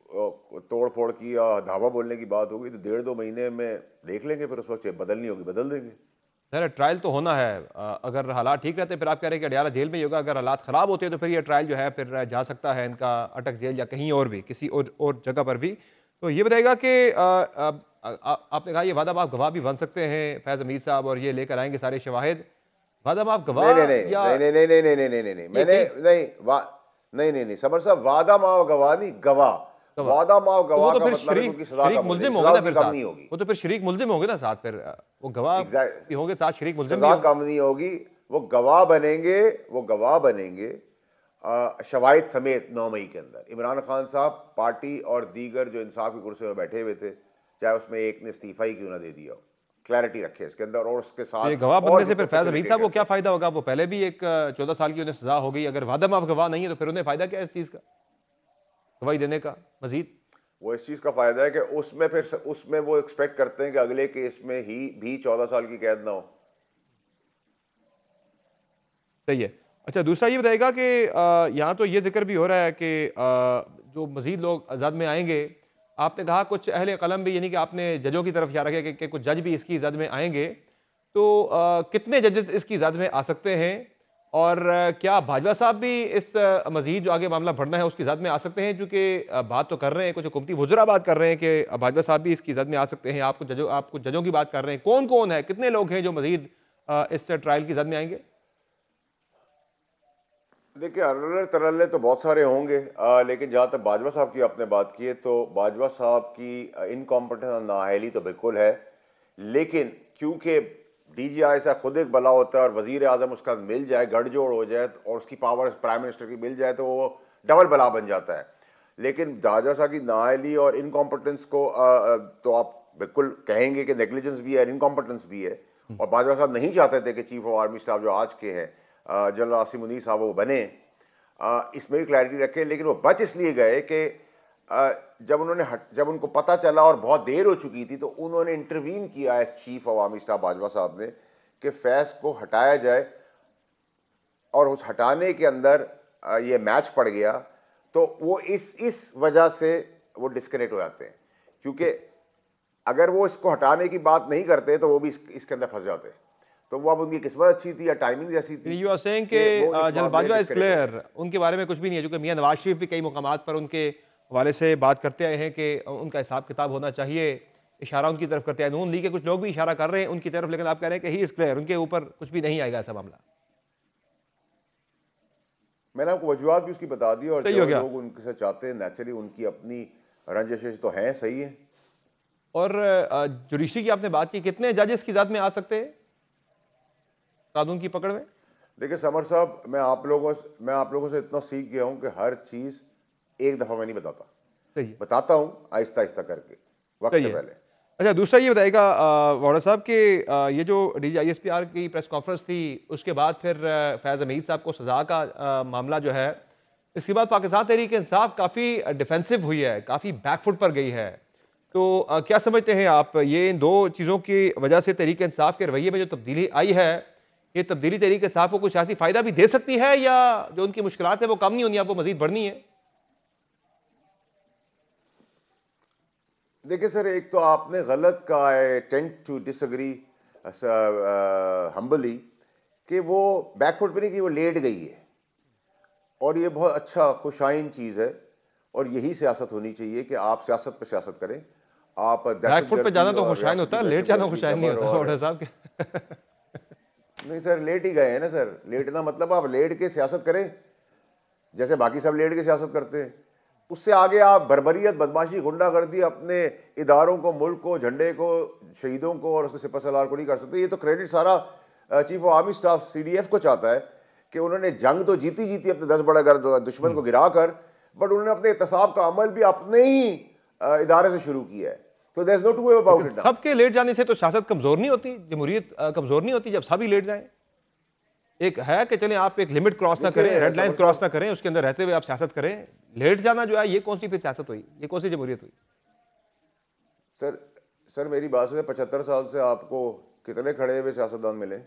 तोड़ फोड़ की या धावा बोलने की बात होगी तो 1.5-2 महीने में देख लेंगे। फिर उस वक्त बदलनी होगी बदल देंगे। सर ट्रायल तो होना है, अगर हालात ठीक रहते हैं फिर आप कह रहे हैं कि अडियाला जेल में ही होगा, अगर हालात खराब होते हैं तो फिर ये ट्रायल जो है फिर जा सकता है इनका अटक जेल या कहीं और भी, किसी और जगह पर भी। तो ये बताएगा कि आपने कहा ये वादा माफ गवाह भी बन सकते हैं फैज हमीद साहब और ये लेकर आएंगे सारे शवाहिद। वादा माफ गवाह नहीं समर साहब, वादा माफ गवाह नहीं, गवाह। वादा माफ गवाह का मतलब है उनकी सजा कम मुल्जिम होंगे ना, फिर कम नहीं होगी। वो तो फिर शरीक मुल्जिम होंगे ना साथ, फिर वो गवाह भी होंगे साथ, शरीक मुल्जिम भी कम नहीं होगी। वो गवाह बनेंगे शवाहिद समेत 9 मई के अंदर। इमरान खान साहब पार्टी और दीगर जो इंसाफ की कुर्सी में बैठे हुए थे, चाहे उसमें एक ने इस्तीफा ही क्यों ना दे दिया हो, क्लैरिटी रखे इसके अंदर। और उसके साथ गवाह बनने से फिर फैज हमीद साहब को क्या फायदा होगा? वो पहले भी एक 14 साल की उन्हें सजा हो गई, अगर वादा माफ गवाह नहीं है तो फिर उन्हें फायदा क्या है इस चीज का, गवाही देने का? मजीद वो इस चीज का फायदा है कि उसमें वो एक्सपेक्ट करते हैं कि अगले केस में ही भी 14 साल की कैद ना हो। सही है। अच्छा, दूसरा ये बताएगा कि यहाँ तो ये जिक्र भी हो रहा है कि जो मजीद लोग जद में आएंगे, आपने कहा कुछ अहले कलम भी, यानी कि आपने जजों की तरफ इशारा किया कि कुछ जज भी इसकी जद में आएंगे, तो कितने जजेस इसकी जद में आ सकते हैं? और क्या भाजपा साहब भी इस मजीद जो आगे मामला बढ़ना है उसकी जद में आ सकते हैं? क्योंकि बात तो कर रहे हैं, कुछ हुकूमती वज़रा बात कर रहे हैं कि भाजपा साहब भी इसकी जद में आ सकते हैं। आप कुछ जजों की बात कर रहे हैं, कौन कौन है, कितने लोग हैं जो मजीद इस ट्रायल की जद में आएंगे? देखिए, अरले तरले तो बहुत सारे होंगे, लेकिन जहाँ तक बाजवा साहब की आपने बात की है तो बाजवा साहब की इनकॉम्पिटेंस और नाअहली तो बिल्कुल है, लेकिन क्योंकि DGI से खुद एक बला होता है और वजीर आजम उसका मिल जाए, गठजोड़ हो जाए और उसकी पावर प्राइम मिनिस्टर की मिल जाए तो वो डबल बला बन जाता है। लेकिन बाजवा साहब की नाअहली और इनकॉम्पिटेंस को तो आप बिल्कुल कहेंगे कि नेग्लिजेंस भी है, इनकॉम्पिटेंस भी है। और बाजवा साहब नहीं चाहते थे कि चीफ ऑफ आर्मी स्टाफ जो आज के हैं जनरल आसिम मुनीर साहब वो बने, इसमें भी क्लैरिटी रखें। लेकिन वो बच इसलिए गए कि जब उनको पता चला और बहुत देर हो चुकी थी तो उन्होंने इंटरवीन किया as chief of army staff Bajwa साहब ने कि फैज को हटाया जाए, और उस हटाने के अंदर ये मैच पड़ गया। तो वो इस वजह से वो डिस्कनेक्ट हो जाते हैं, क्योंकि अगर वो इसको हटाने की बात नहीं करते तो वो भी इसके अंदर फंस जाते हैं। तो वो अब उनकी किस्मत अच्छी थी या टाइमिंग जैसी थी। यू आर सेइंग कि जनरल बाजवा इज क्लियर, उनके बारे में कुछ भी नहीं है, क्योंकि मियां नवाज शरीफ भी कई मुकामात पर उनके हवाले से बात करते आए हैं कि उनका हिसाब किताब होना चाहिए, इशारा उनकी तरफ करते हैं। नून लीग के कुछ लोग भी इशारा कर रहे हैं उनकी तरफ, लेकिन आप कह रहे हैं कि ही इज क्लियर, उनके ऊपर कुछ भी नहीं आएगा ऐसा मामला। मैंने आपको वजूहात भी उसकी बता दी, और जो लोग उनके साथ चाहते हैं नेचुरली उनकी अपनी रंजिश तो हैं, सही है। और जुडिशरी की आपने बात की, कितने जजेस की जात में आ सकते हैं कानून की पकड़ में? देखिए समर साहब, मैं आप लोगों से इतना सीख गया हूं कि हर चीज एक दफा मैं नहीं बताता, बताता हूं आहिस्ता आहिस्ता करके, वक्त से पहले। अच्छा, दूसरा ये बताइएगा वोरा साहब कि ये जो DGISPR की प्रेस कॉन्फ्रेंस थी, उसके बाद फिर फैज़ हमीद साहब को सज़ा का मामला जो है, इसके बाद पाकिस्तान तहरीक इंसाफ काफ़ी डिफेंसिव हुई है, काफ़ी बैकफुट पर गई है। तो क्या समझते हैं आप, ये इन दो चीज़ों की वजह से तहरीक इंसाफ के रवैये में जो तब्दीली आई है, ये तब्दीली तहरीक इंसाफ को कुछ सियासी फ़ायदा भी दे सकती है, या जो उनकी मुश्किलात है वो कम नहीं होनी, आपको मज़ीद बढ़नी है? देखिए सर, एक तो आपने गलत कहा है, टेंड टू डिसएग्री हम्बली, कि वो बैकफुट पे नहीं, कि वो लेट गई है। और ये बहुत अच्छा खुशाइन चीज़ है, और यही सियासत होनी चाहिए कि आप सियासत पे सियासत करें। आप बैकफुट पे जाना तो खुशाइन होता है, लेट जाना खुशाइन नहीं होता वोरा साहब के। नहीं सर, लेट ही गए हैं ना सर। लेटना मतलब आप लेट के सियासत करें, जैसे बाकी सब लेट के सियासत करते हैं। उससे आगे आप बर्बरियत, बदमाशी, गुंडागर्दी अपने इदारों को, मुल्क को, झंडे को, शहीदों को और उसके सिपह सलार को नहीं कर सकते। ये तो क्रेडिट सारा chief of army staff CDF को चाहता है कि उन्होंने जंग तो जीती अपने 10 बड़ा दुश्मन को गिरा कर, बट उन्होंने अपने एहतसाब का अमल भी अपने ही इदारे से शुरू किया है। तो there is no two way about it. सबके लेट जाने से तो सियासत कमजोर नहीं होती, जमहूरियत कमजोर नहीं होती जब सभी लेट जाएं। एक है कि चलें आप एक लिमिट क्रॉस ना करें, रेड लाइन क्रॉस ना करें, उसके अंदर रहते हुए आप सियासत करें। लेट जाना जो है, ये कौन सी फिर सियासत हुई, ये कौन सी जमहूरियत हुई? सर मेरी बात सुनिए, 75 साल से आपको कितने खड़े हुए सियासतदान मिले?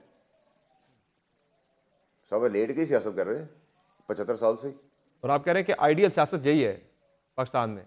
सब लेट की सियासत कर रहे हैं 75 साल से। और आप कह रहे हैं कि आइडियल सियासत यही है पाकिस्तान में?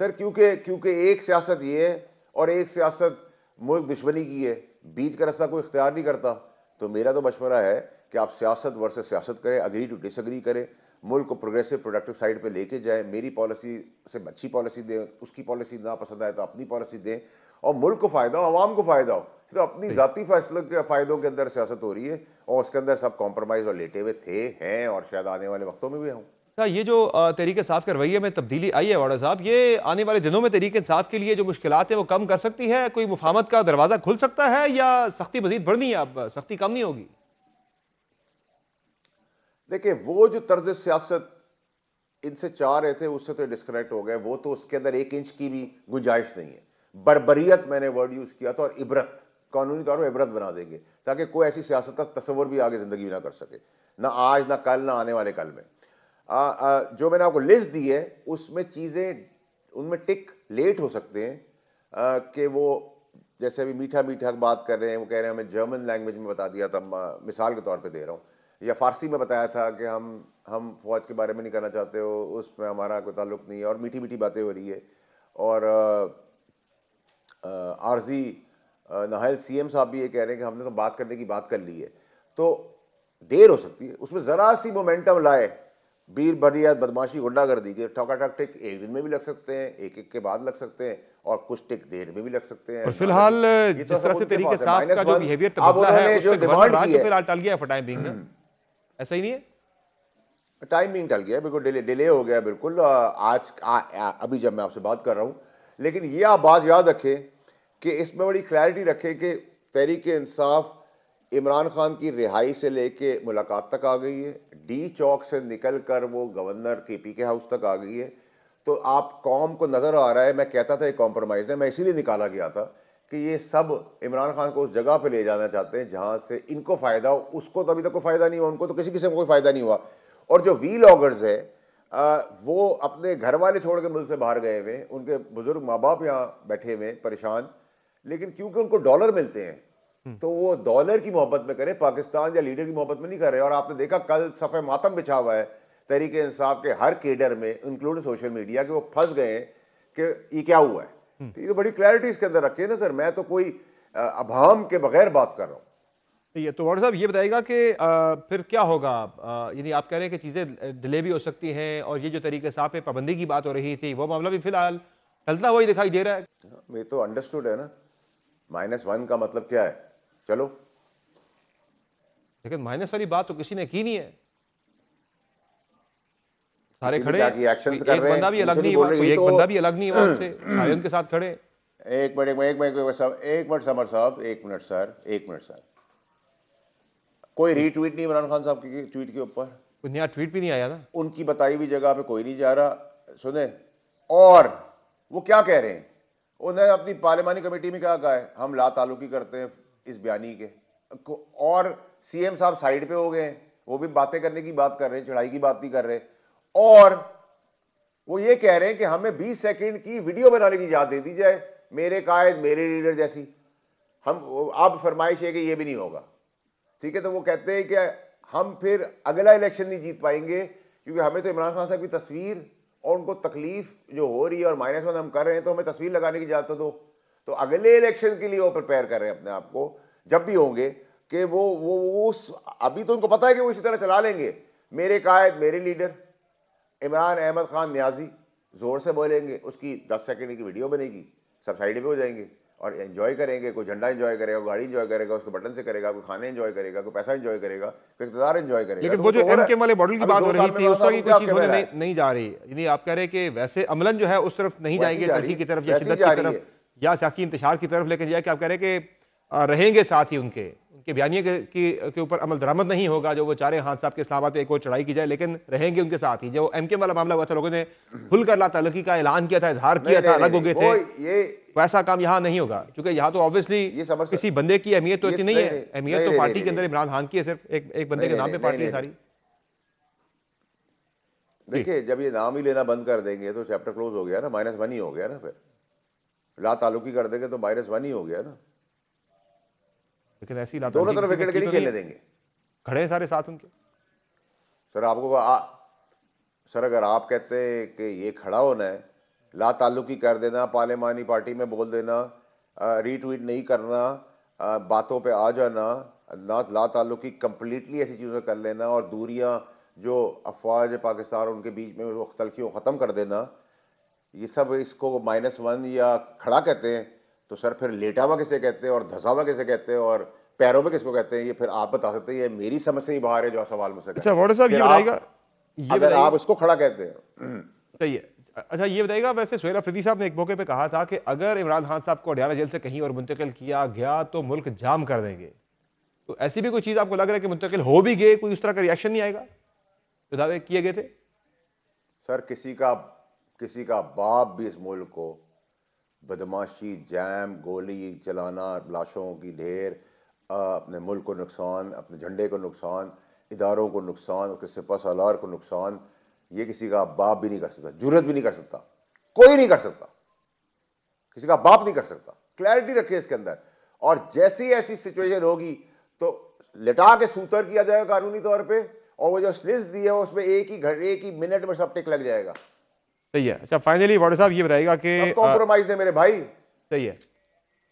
सर क्योंकि एक सियासत ये है और एक सियासत मुल्क दुश्मनी की है, बीच का रास्ता कोई इख्तियार नहीं करता। तो मेरा तो मशवरा है कि आप सियासत वर्सेस सियासत करें, अग्री टू डिसएग्री करें, मुल्क को प्रोग्रेसिव प्रोडक्टिव साइड पे लेके जाएं। मेरी पॉलिसी से अच्छी पॉलिसी दें, उसकी पॉलिसी ना पसंद आए तो अपनी पॉलिसी दें, और मुल्क को फ़ायदा हो, आवाम को फ़ायदा हो। तो अपनी ज़ाती फैसलों के फ़ायदों के अंदर सियासत हो रही है, और उसके अंदर सब कॉम्प्रोमाइज़ और लेटे हुए थे, हैं, और शायद आने वाले वक्तों में भी हों। ये जो तहरीक इंसाफ के रवैये में तब्दीली आई है वोरा साहब, ये आने वाले दिनों में तहरीक इंसाफ के लिए जो मुश्किलात है वो कम कर सकती है? कोई मुफाहमत का दरवाज़ा खुल सकता है, या सख्ती मजीद बढ़नी है, अब सख्ती कम नहीं होगी? देखिए, वो जो तर्ज सियासत इनसे चाह रहे थे उससे तो डिस्कनेक्ट हो गए। वो तो उसके अंदर 1 इंच की भी गुंजाइश नहीं है। बर्बरियत मैंने वर्ड यूज़ किया था, और इबरत, कानूनी तौर पर इबरत बना देंगे, ताकि कोई ऐसी सियासत का तस्वर भी आगे ज़िंदगी में ना कर सके, ना आज, ना कल, ना आने वाले कल में। जो मैंने आपको लिस्ट दी है उसमें चीज़ें, उनमें टिक लेट हो सकते हैं कि वो जैसे अभी मीठा मीठा बात कर रहे हैं, वो कह रहे हैं हमें जर्मन लैंग्वेज में बता दिया था, मिसाल के तौर पे दे रहा हूँ, या फ़ारसी में बताया था कि हम फ़ौज के बारे में नहीं करना चाहते हो, उसमें हमारा कोई ताल्लुक़ नहीं है, और मीठी मीठी बातें हो रही है। और आरजी नाहल CM साहब भी ये कह रहे हैं कि हमने तो बात करने की बात कर ली है। तो देर हो सकती है, उसमें ज़रा सी मोमेंटम लाए, बीर बरियत, बदमाशी, गुंडागर्दी के ठोका टिक 1 दिन में भी लग सकते हैं, एक के बाद लग सकते हैं, और कुछ टिक देर में भी लग सकते हैं। और फिलहाल जिस तरह से तरीके साफ का जो बिहेवियर तब्दील है, उससे डिमांड की है, फिलहाल टल गया फॉर टाइम बीइंग, ऐसा ही नहीं है? टाइम बीइंग टल गया, बिल्कुल डिले हो गया, बिल्कुल। आज अभी जब मैं आपसे बात कर रहा हूँ, लेकिन ये आप बात याद रखें कि इसमें बड़ी क्लैरिटी रखें कि तहरीक इंसाफ इमरान खान की रिहाई से लेके मुलाकात तक आ गई है, डी चौक से निकल कर वो गवर्नर KP के हाउस तक आ गई है। तो आप कौम को नज़र आ रहा है, मैं कहता था एक कॉम्प्रोमाइज़ है, मैं इसीलिए निकाला गया था कि ये सब इमरान खान को उस जगह पे ले जाना चाहते हैं जहाँ से इनको फ़ायदा हो। उसको तो अभी तक कोई फ़ायदा नहीं हुआ, उनको तो किसी किस्म का कोई फ़ायदा नहीं हुआ। और जो वीलॉगर्स है वो अपने घर वाले छोड़ के मुल्क से बाहर गए हुए, उनके बुजुर्ग माँ बाप यहाँ बैठे हुए परेशान, लेकिन क्योंकि उनको डॉलर मिलते हैं तो वो डॉलर की मोहब्बत में करें, पाकिस्तान या लीडर की मोहब्बत में नहीं कर रहे। और आपने देखा कल सफ़े मातम बिछा हुआ है तहरीक इंसाफ के हर केडर में, इंक्लूडिंग सोशल मीडिया, कि वो फंस गए हैं कि ये क्या हुआ है। तो ये तो बड़ी क्लैरिटी इसके अंदर रखे ना सर, मैं तो कोई अभाम के बगैर बात कर रहा हूँ। ये तो वोरा साहब ये बताएगा कि फिर क्या होगा, यानी आप कह रहे हैं कि चीज़ें डिले भी हो सकती हैं, और ये जो तरीके साफ पे पाबंदी की बात हो रही थी वो मामला भी फिलहाल चलता हुआ ही दिखाई दे रहा है। ये तो अंडरस्टूड है ना, -1 का मतलब क्या है, चलो। लेकिन माइनस वाली बात तो किसी ने की नहीं है, सारे खड़े, एक बंदा भी अलग नहीं हुआ, एक बंदा भी अलग नहीं हुआ उनसे, सारे उनके साथ खड़े। एक मिनट समर साहब, एक मिनट सर, कोई रीट्वीट नहीं इमरान खान साहब की ट्वीट के ऊपर, कोई नया ट्वीट भी नहीं आया ना, उनकी बताई हुई जगह पे कोई नहीं जा रहा। सुने, और वो क्या कह रहे हैं, उन्होंने अपनी पार्लिमानी कमेटी में क्या कहा है, हम ला ताल्लुकी करते हैं इस बयानी के, और सीएम साहब साइड पे हो गए हैं, वो भी बातें करने की बात कर रहे हैं, चढ़ाई की बात नहीं कर रहे, और वो ये कह रहे हैं कि हमें 20 सेकंड की वीडियो बनाने की इजाजत दे दी जाए, मेरे कायद मेरे लीडर जैसी। हम अब फरमाइश है कि ये भी नहीं होगा, ठीक है। तो वो कहते हैं कि हम फिर अगला इलेक्शन नहीं जीत पाएंगे, क्योंकि हमें तो इमरान खान साहब की तस्वीर और उनको तकलीफ जो हो रही है और -1 हम कर रहे हैं, तो हमें तस्वीर लगाने की इजाजत दो। तो अगले इलेक्शन के लिए वो प्रिपेयर कर रहे हैं अपने आप को, जब भी होंगे कि वो अभी तो उनको पता है कि वो इसी तरह चला लेंगे, मेरे कायद मेरे लीडर। इमरान अहमद खान न्याजी जोर से बोलेंगे, उसकी 10 सेकंड की वीडियो बनेगी, सब साइड पे हो जाएंगे और एंजॉय करेंगे। कोई झंडा एंजॉय करेगा, कोई गाड़ी एंजॉय करेगा, उसके बटन से करेगा, कोई खाने एंजॉय करेगा, कोई पैसा एंजॉय करेगा, कोई इक़्तिदार एंजॉय करेगा। लेकिन वो जो एमके वाले मॉडल की बात हो रही थी, उस तरह की कोई चीज होने नहीं जा रही, यानी आप कह रहे हैं कि वैसे अमलन जो है उस तरफ नहीं जाएंगे, तलखी की तरफ या शिद्दत की तरफ या सियासी इंतशार की तरफ, लेकिन यह कि आप कह रहे हैं कि रहेंगे साथ ही उनके बयानिए के ऊपर अमल दरामद नहीं होगा, जो वो चाह रहे हैं खान साहब के इस्लामाबाद पे एक और चढ़ाई की जाए, लेकिन रहेंगे उनके साथ ही। जो एमके वाला मामला हुआ था, लोगों ने खुलकर ला ताल्लुकी का ऐलान किया था, इजहार किया था, अलग हो गए थे, वैसा काम यहाँ नहीं होगा, क्योंकि यहाँ तो ऑब्वियसली किसी बंदे की अहमियत तो इतनी नहीं है, अहमियत तो पार्टी के अंदर इमरान खान की है, सिर्फ एक बंदे के नाम पे पार्टी है सारी। देखिए, जब ये नाम ही लेना बंद कर देंगे तो चैप्टर क्लोज हो गया ना, -1 ही हो गया ना, फिर ला ताल्लुकी कर देंगे तो -1 ही हो गया ना। लेकिन ऐसी दोनों तरफ विकेट के नहीं खेलने देंगे, खड़े सारे साथ उनके। सर आपको सर अगर आप कहते हैं कि ये खड़ा होना है, ला ताल्लुकी कर देना, पार्लिमानी पार्टी में बोल देना, रीट्वीट नहीं करना, बातों पे आ जाना, ना ला ताल्लुकी कंप्लीटली ऐसी चीज़ों कर लेना, और दूरियां जो अफवाज पाकिस्तान और उनके बीच में वो तलखियों ख़त्म कर देना, ये सब इसको -1 या खड़ा कहते हैं। तो सर फिर लेटा हुआ किसे कहते हैं और धंसा हुआ किसे कहते हैं और पैरों में किसको कहते हैं, ये फिर आप बता सकते हैं। ये मेरी समझ से ही बाहर है जो सवाल मुझसे। अच्छा वाडा साहब, ये बताइएगा, अगर आप इसको खड़ा कहते हैं, सही है। अच्छा ये बताइएगा, वैसे सुहेल अफरीदी साहब ने एक मौके पे कहा था कि अगर इमरान खान साहब को अडयाला जेल से कहीं और मुंतकिल किया गया तो मुल्क जाम कर देंगे, तो ऐसी भी कोई चीज़ आपको लग रहा है कि मुंतकिल हो भी गए, कोई उस तरह का रिएक्शन नहीं आएगा जो दावे किए गए थे? सर किसी का बाप भी इस मुल्क को बदमाशी, जैम, गोली चलाना, लाशों की ढेर, अपने मुल्क को नुकसान, अपने झंडे को नुकसान, इदारों को नुकसान, उसके सिपह सालार को नुकसान, ये किसी का बाप भी नहीं कर सकता, जुर्रत भी नहीं कर सकता, कोई नहीं कर सकता, किसी का बाप नहीं कर सकता। क्लैरिटी रखिए इसके अंदर। और जैसी ऐसी सिचुएशन होगी तो लिटा के सूतर किया जाएगा कानूनी तौर पे, और वो जो लिस्ट दी है उसमें एक ही मिनट में सब टिक लग जाएगा। सही है। अच्छा फाइनली वाडा साहब ये बताइएगा कि कॉम्प्रोमाइज है मेरे भाई। सही है।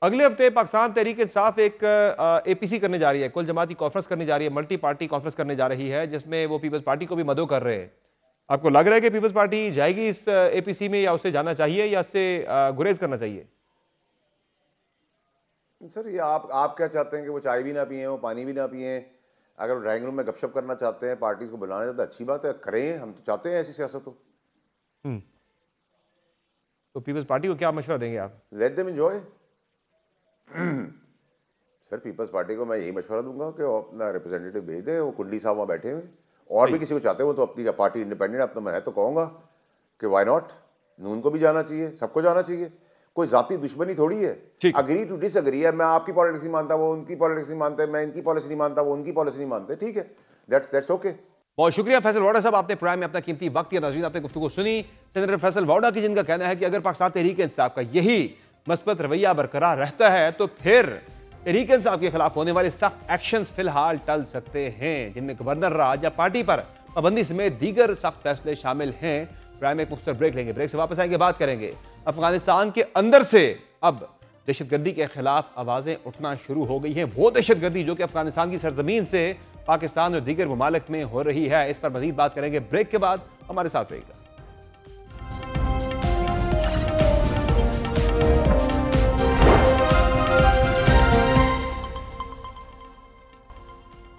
अगले हफ्ते पाकिस्तान तहरीक इंसाफ एक एपीसी करने जा रही है, कुल जमाती कॉन्फ्रेंस करने जा रही है, मल्टी पार्टी कॉन्फ्रेंस करने जा रही है, जिसमें वो पीपल्स पार्टी को भी मदो कर रहे हैं। आपको लग रहा है कि पीपल्स पार्टी जाएगी इस एपीसी में, या उसे जाना चाहिए या इससे गुरेज करना चाहिए? सर ये आप क्या चाहते हैं कि वो चाय भी ना पिए, वो पानी भी ना पिए? अगर ड्राइंग रूम में गपशप करना चाहते हैं, पार्टीज को बुलाना चाहते हैं, अच्छी बात है, करें, हम तो चाहते हैं ऐसी सियासत हो। तो पीपल्स पार्टी को क्या मशवरा देंगे आप? Let them enjoy. Sir Peoples Party को मैं यही मशवरा दूंगा कि वो अपना रिप्रेजेंटेटिव भेज दें, वो कुंडली साहब वहाँ बैठे हुए, और भी किसी को चाहते हो तो अपनी पार्टी इंडिपेंडेंट अपना, मैं तो कहूँगा कि वाई नॉट, नून को भी जाना चाहिए, सबको जाना चाहिए, कोई जाती दुश्मनी थोड़ी है। अग्री टू डिसअग्री है, मैं आपकी पॉलिटिक्स नहीं मानता, वो उनकी पॉलिटिक्स नहीं मानते, मैं इनकी पॉलिसी नहीं मानता, वो उनकी पॉलिसी नहीं मानते, ठीक है, दैट्स ओके। बहुत शुक्रिया फैसल वाडा साहब, आपने प्रोग्राम में अपना कीमती वक्त या नाज़रीन आपने गुफ्तगू सुनी सेनेटर फैसल वाडा की, जिनका कहना है कि अगर पाकिस्तान तहरीक इंसाफ का यही मस्बत रवैया बरकरार रहता है तो फिर तहरीक इंसाफ के खिलाफ होने वाले सख्त एक्शंस फिलहाल टल सकते हैं, जिनमें गवर्नर राज या पार्टी पर पाबंदी समेत दीगर सख्त फैसले शामिल हैं। प्रोग्राम में एक मुख्तसर ब्रेक लेंगे, ब्रेक से वापस आएंगे, बात करेंगे अफगानिस्तान के अंदर से अब दहशतगर्दी के खिलाफ आवाजें उठना शुरू हो गई हैं, वो दहशतगर्दी जो कि अफगानिस्तान की सरजमीन से पाकिस्तान और दीगर ममालिक में हो रही है। इस पर मजीद बात करेंगे ब्रेक के बाद, हमारे साथ रहिएगा।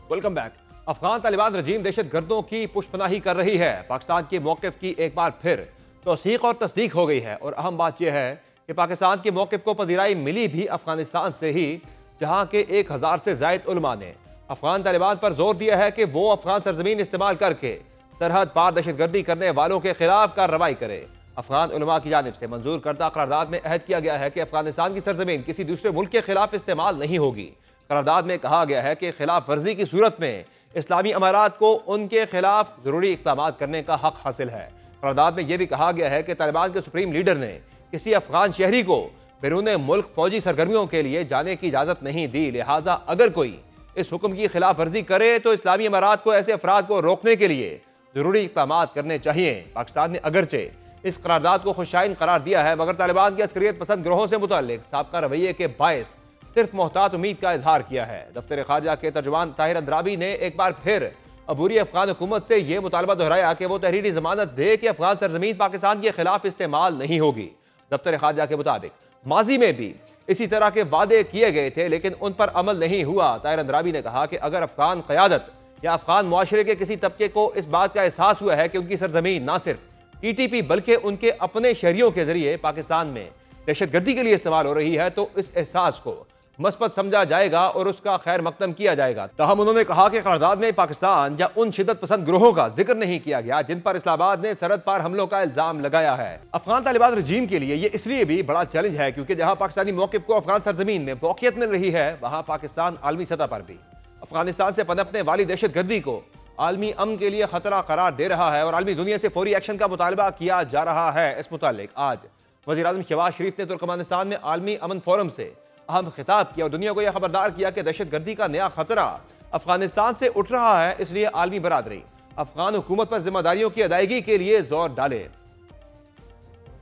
Welcome back. Afghan Taliban regime दहशतगर्दों की पुष्पनाही कर रही है। पाकिस्तान के मौक़िफ़ की एक बार फिर तौसीक़ और तस्दीक हो गई है, और अहम बात यह है कि पाकिस्तान के मौक़िफ़ को पजीराई मिली भी अफगानिस्तान से ही, जहां के 1000 से ज़ायद उलमा ने अफगान तालिबान पर जोर दिया है कि वो अफगान सरजमीन इस्तेमाल करके सरहद पार दहशतगर्दी करने वालों के खिलाफ कार्रवाई करे। अफगान उलमा की जानिब से मंजूर करदा करारदाद में अहद किया गया है कि अफगानिस्तान की सरजमीन किसी दूसरे मुल्क के खिलाफ इस्तेमाल नहीं होगी। करारदाद में कहा गया है कि खिलाफ वर्जी की सूरत में इस्लामी अमारात को उनके खिलाफ जरूरी इक़दाम करने का हक हासिल है। करारदाद में यह भी कहा गया है कि तालिबान के सुप्रीम लीडर ने किसी अफगान शहरी को बैरून मुल्क फौजी सरगर्मियों के लिए जाने की इजाज़त नहीं दी, लिहाजा अगर कोई इस हुक्म की खिलाफ वर्जी करे तो इस्लामी अमारात को ऐसे अफराद को रोकने के लिए जरूरी इक़दाम करने चाहिए। पाकिस्तान ने अगरचे इस करारदाद को खुशाइन करार दिया है, मगर तालिबान के अस्करियत पसंद ग्रोहों से मुताल्लिक साबका रवैये के बायस सिर्फ मोहतात उम्मीद का इजहार किया है। दफ्तर खारजा के तर्जुमान ताहिर अंद्राबी ने एक बार फिर अबूरी अफगान हुकूमत से यह मुतालबा दोहराया कि वो तहरीरी जमानत दे कि अफगान सरजमीन पाकिस्तान के खिलाफ इस्तेमाल नहीं होगी। दफ्तर खारजा के मुताबिक माजी में भी इसी तरह के वादे किए गए थे, लेकिन उन पर अमल नहीं हुआ। ताहिर अंद्राबी ने कहा कि अगर अफगान क़यादत या अफगान मुआशरे के किसी तबके को इस बात का एहसास हुआ है कि उनकी सरजमीन ना सिर्फ TTP बल्कि उनके अपने शहरियों के जरिए पाकिस्तान में दहशतगर्दी के लिए इस्तेमाल हो रही है, तो इस एहसास को मस्बत समझा जाएगा और उसका खैर मकदम किया जाएगा। ताहम उन्होंने कहा कि करारदाद में पाकिस्तान या उन शिद्दत पसंद ग्रोहों का जिक्र नहीं किया गया जिन पर इस्लामाबाद ने सरहद पार हमलों का इल्जाम लगाया है। अफगान तालिबान रजीम के लिए यह इसलिए भी बड़ा चैलेंज है क्योंकि जहां पाकिस्तानी मौक़िफ़ को अफगान सरजमीन में मौक़ियत मिल रही है, वहां पाकिस्तान आलमी सतह पर भी अफगानिस्तान से पनपने वाली दहशतगर्दी को आलमी अमन के लिए खतरा करार दे रहा है और आलमी दुनिया से फौरी एक्शन का मुतालबा किया जा रहा है। इस मुतालिक आज वज़ीर-ए-आज़म शहबाज शरीफ ने तुर्कमेनिस्तान में आलमी अमन फोरम से अहम खिताब किया और दुनिया को यह खबरदार किया कि दहशतगर्दी का नया खतरा अफगानिस्तान से उठ रहा है, इसलिए आलमी बरादरी अफगान हुकूमत पर जिम्मेदारियों की अदायगी के लिए जोर डाले।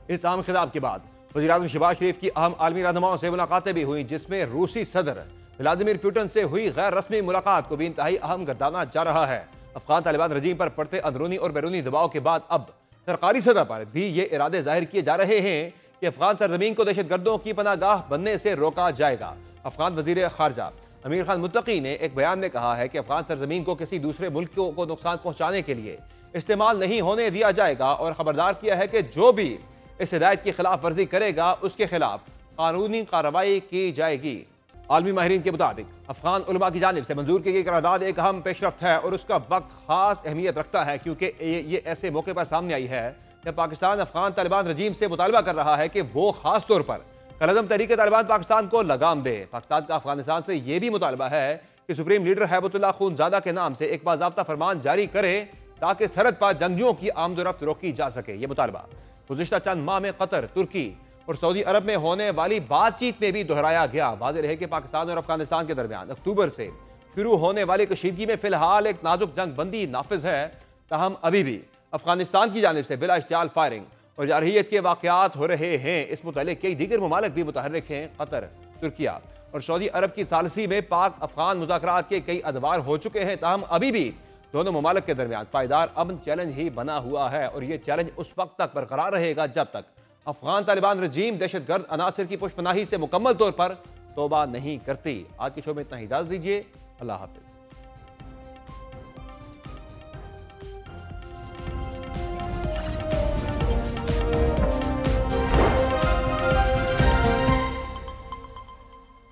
इस अहम खिताब के बाद वज़ीर-ए-आज़म शहबाज शरीफ की अहम आलमी रहनुमाओं से मुलाकातें भी हुई, जिसमें रूसी सदर व्लादिमीर पुतिन से हुई गैर रस्मी मुलाकात को भी इंतहाई अहम गर्दाना जा रहा है। अफगान तालिबान रजीम पर पड़ते अंदरूनी और बैरूनी दबाव के बाद अब सरकारी सतह पर भी ये इरादे जाहिर किए जा रहे हैं कि अफगान सरजमीन को दहशतगर्दों की पनागाह बनने से रोका जाएगा। अफगान वजीर खारजा अमीर खान मुत्तकी ने एक बयान में कहा है कि अफगान सरजमीन को किसी दूसरे मुल्क को नुकसान पहुंचाने के लिए इस्तेमाल नहीं होने दिया जाएगा और खबरदार किया है कि जो भी इस हिदायत की खिलाफ वर्जी करेगा उसके खिलाफ कानूनी कार्रवाई की जाएगी। आलमी माहिरीन के मुताबिक अफगान उलमा की जानिब से मंजूर की गई करारदाद एक अहम पेशरफ्त है और उसका वक्त खास अहमियत रखता है क्योंकि ये ऐसे मौके पर सामने आई है जब पाकिस्तान अफगान तालिबान रजीम से मुतालबा कर रहा है कि वो खास तौर पर कलअदम तहरीक तालिबान पाकिस्तान को लगाम दे। पाकिस्तान का अफगानिस्तान से यह भी मुतालबा है कि सुप्रीम लीडर हैबतुल्लाह खूनजादा के नाम से एक बाज़ाब्ता फरमान जारी करे ताकि सरहद पर जंगजुओं की आमदोरफ्त रोकी जा सके। यह मुतालबा गुज़िश्ता चंद माह में कतर, तुर्की और सऊदी अरब में होने वाली बातचीत में भी दोहराया गया। वाज़ेह है कि पाकिस्तान और अफगानिस्तान के दरमियान अक्टूबर से शुरू होने वाली कशीदगी में फिलहाल एक नाजुक जंग बंदी नाफिज है, ताहम अभी भी अफगानिस्तान की जानिब से बिला इश्तियाल फायरिंग और जारहियत के वाक़यात हो रहे हैं। इस मुतालिक कई दीगर ममालिक भी मुतहर्रिक हैं। कतर, तुर्किया और सऊदी अरब की सालसी में पाक अफगान मुज़ाकरात के कई अदवार हो चुके हैं, ताहम अभी भी दोनों ममालिक के दरमियान पायदार अमन चैलेंज ही बना हुआ है और यह चैलेंज उस वक्त तक बरकरार रहेगा जब तक अफगान तालिबान रजीम दहशतगर्द अनासर की पुष्पनाही से मुकम्मल तौर पर तौबा नहीं करती। आज के शो में इतना ही, इजाजत दीजिए। अल्लाह हाफिज।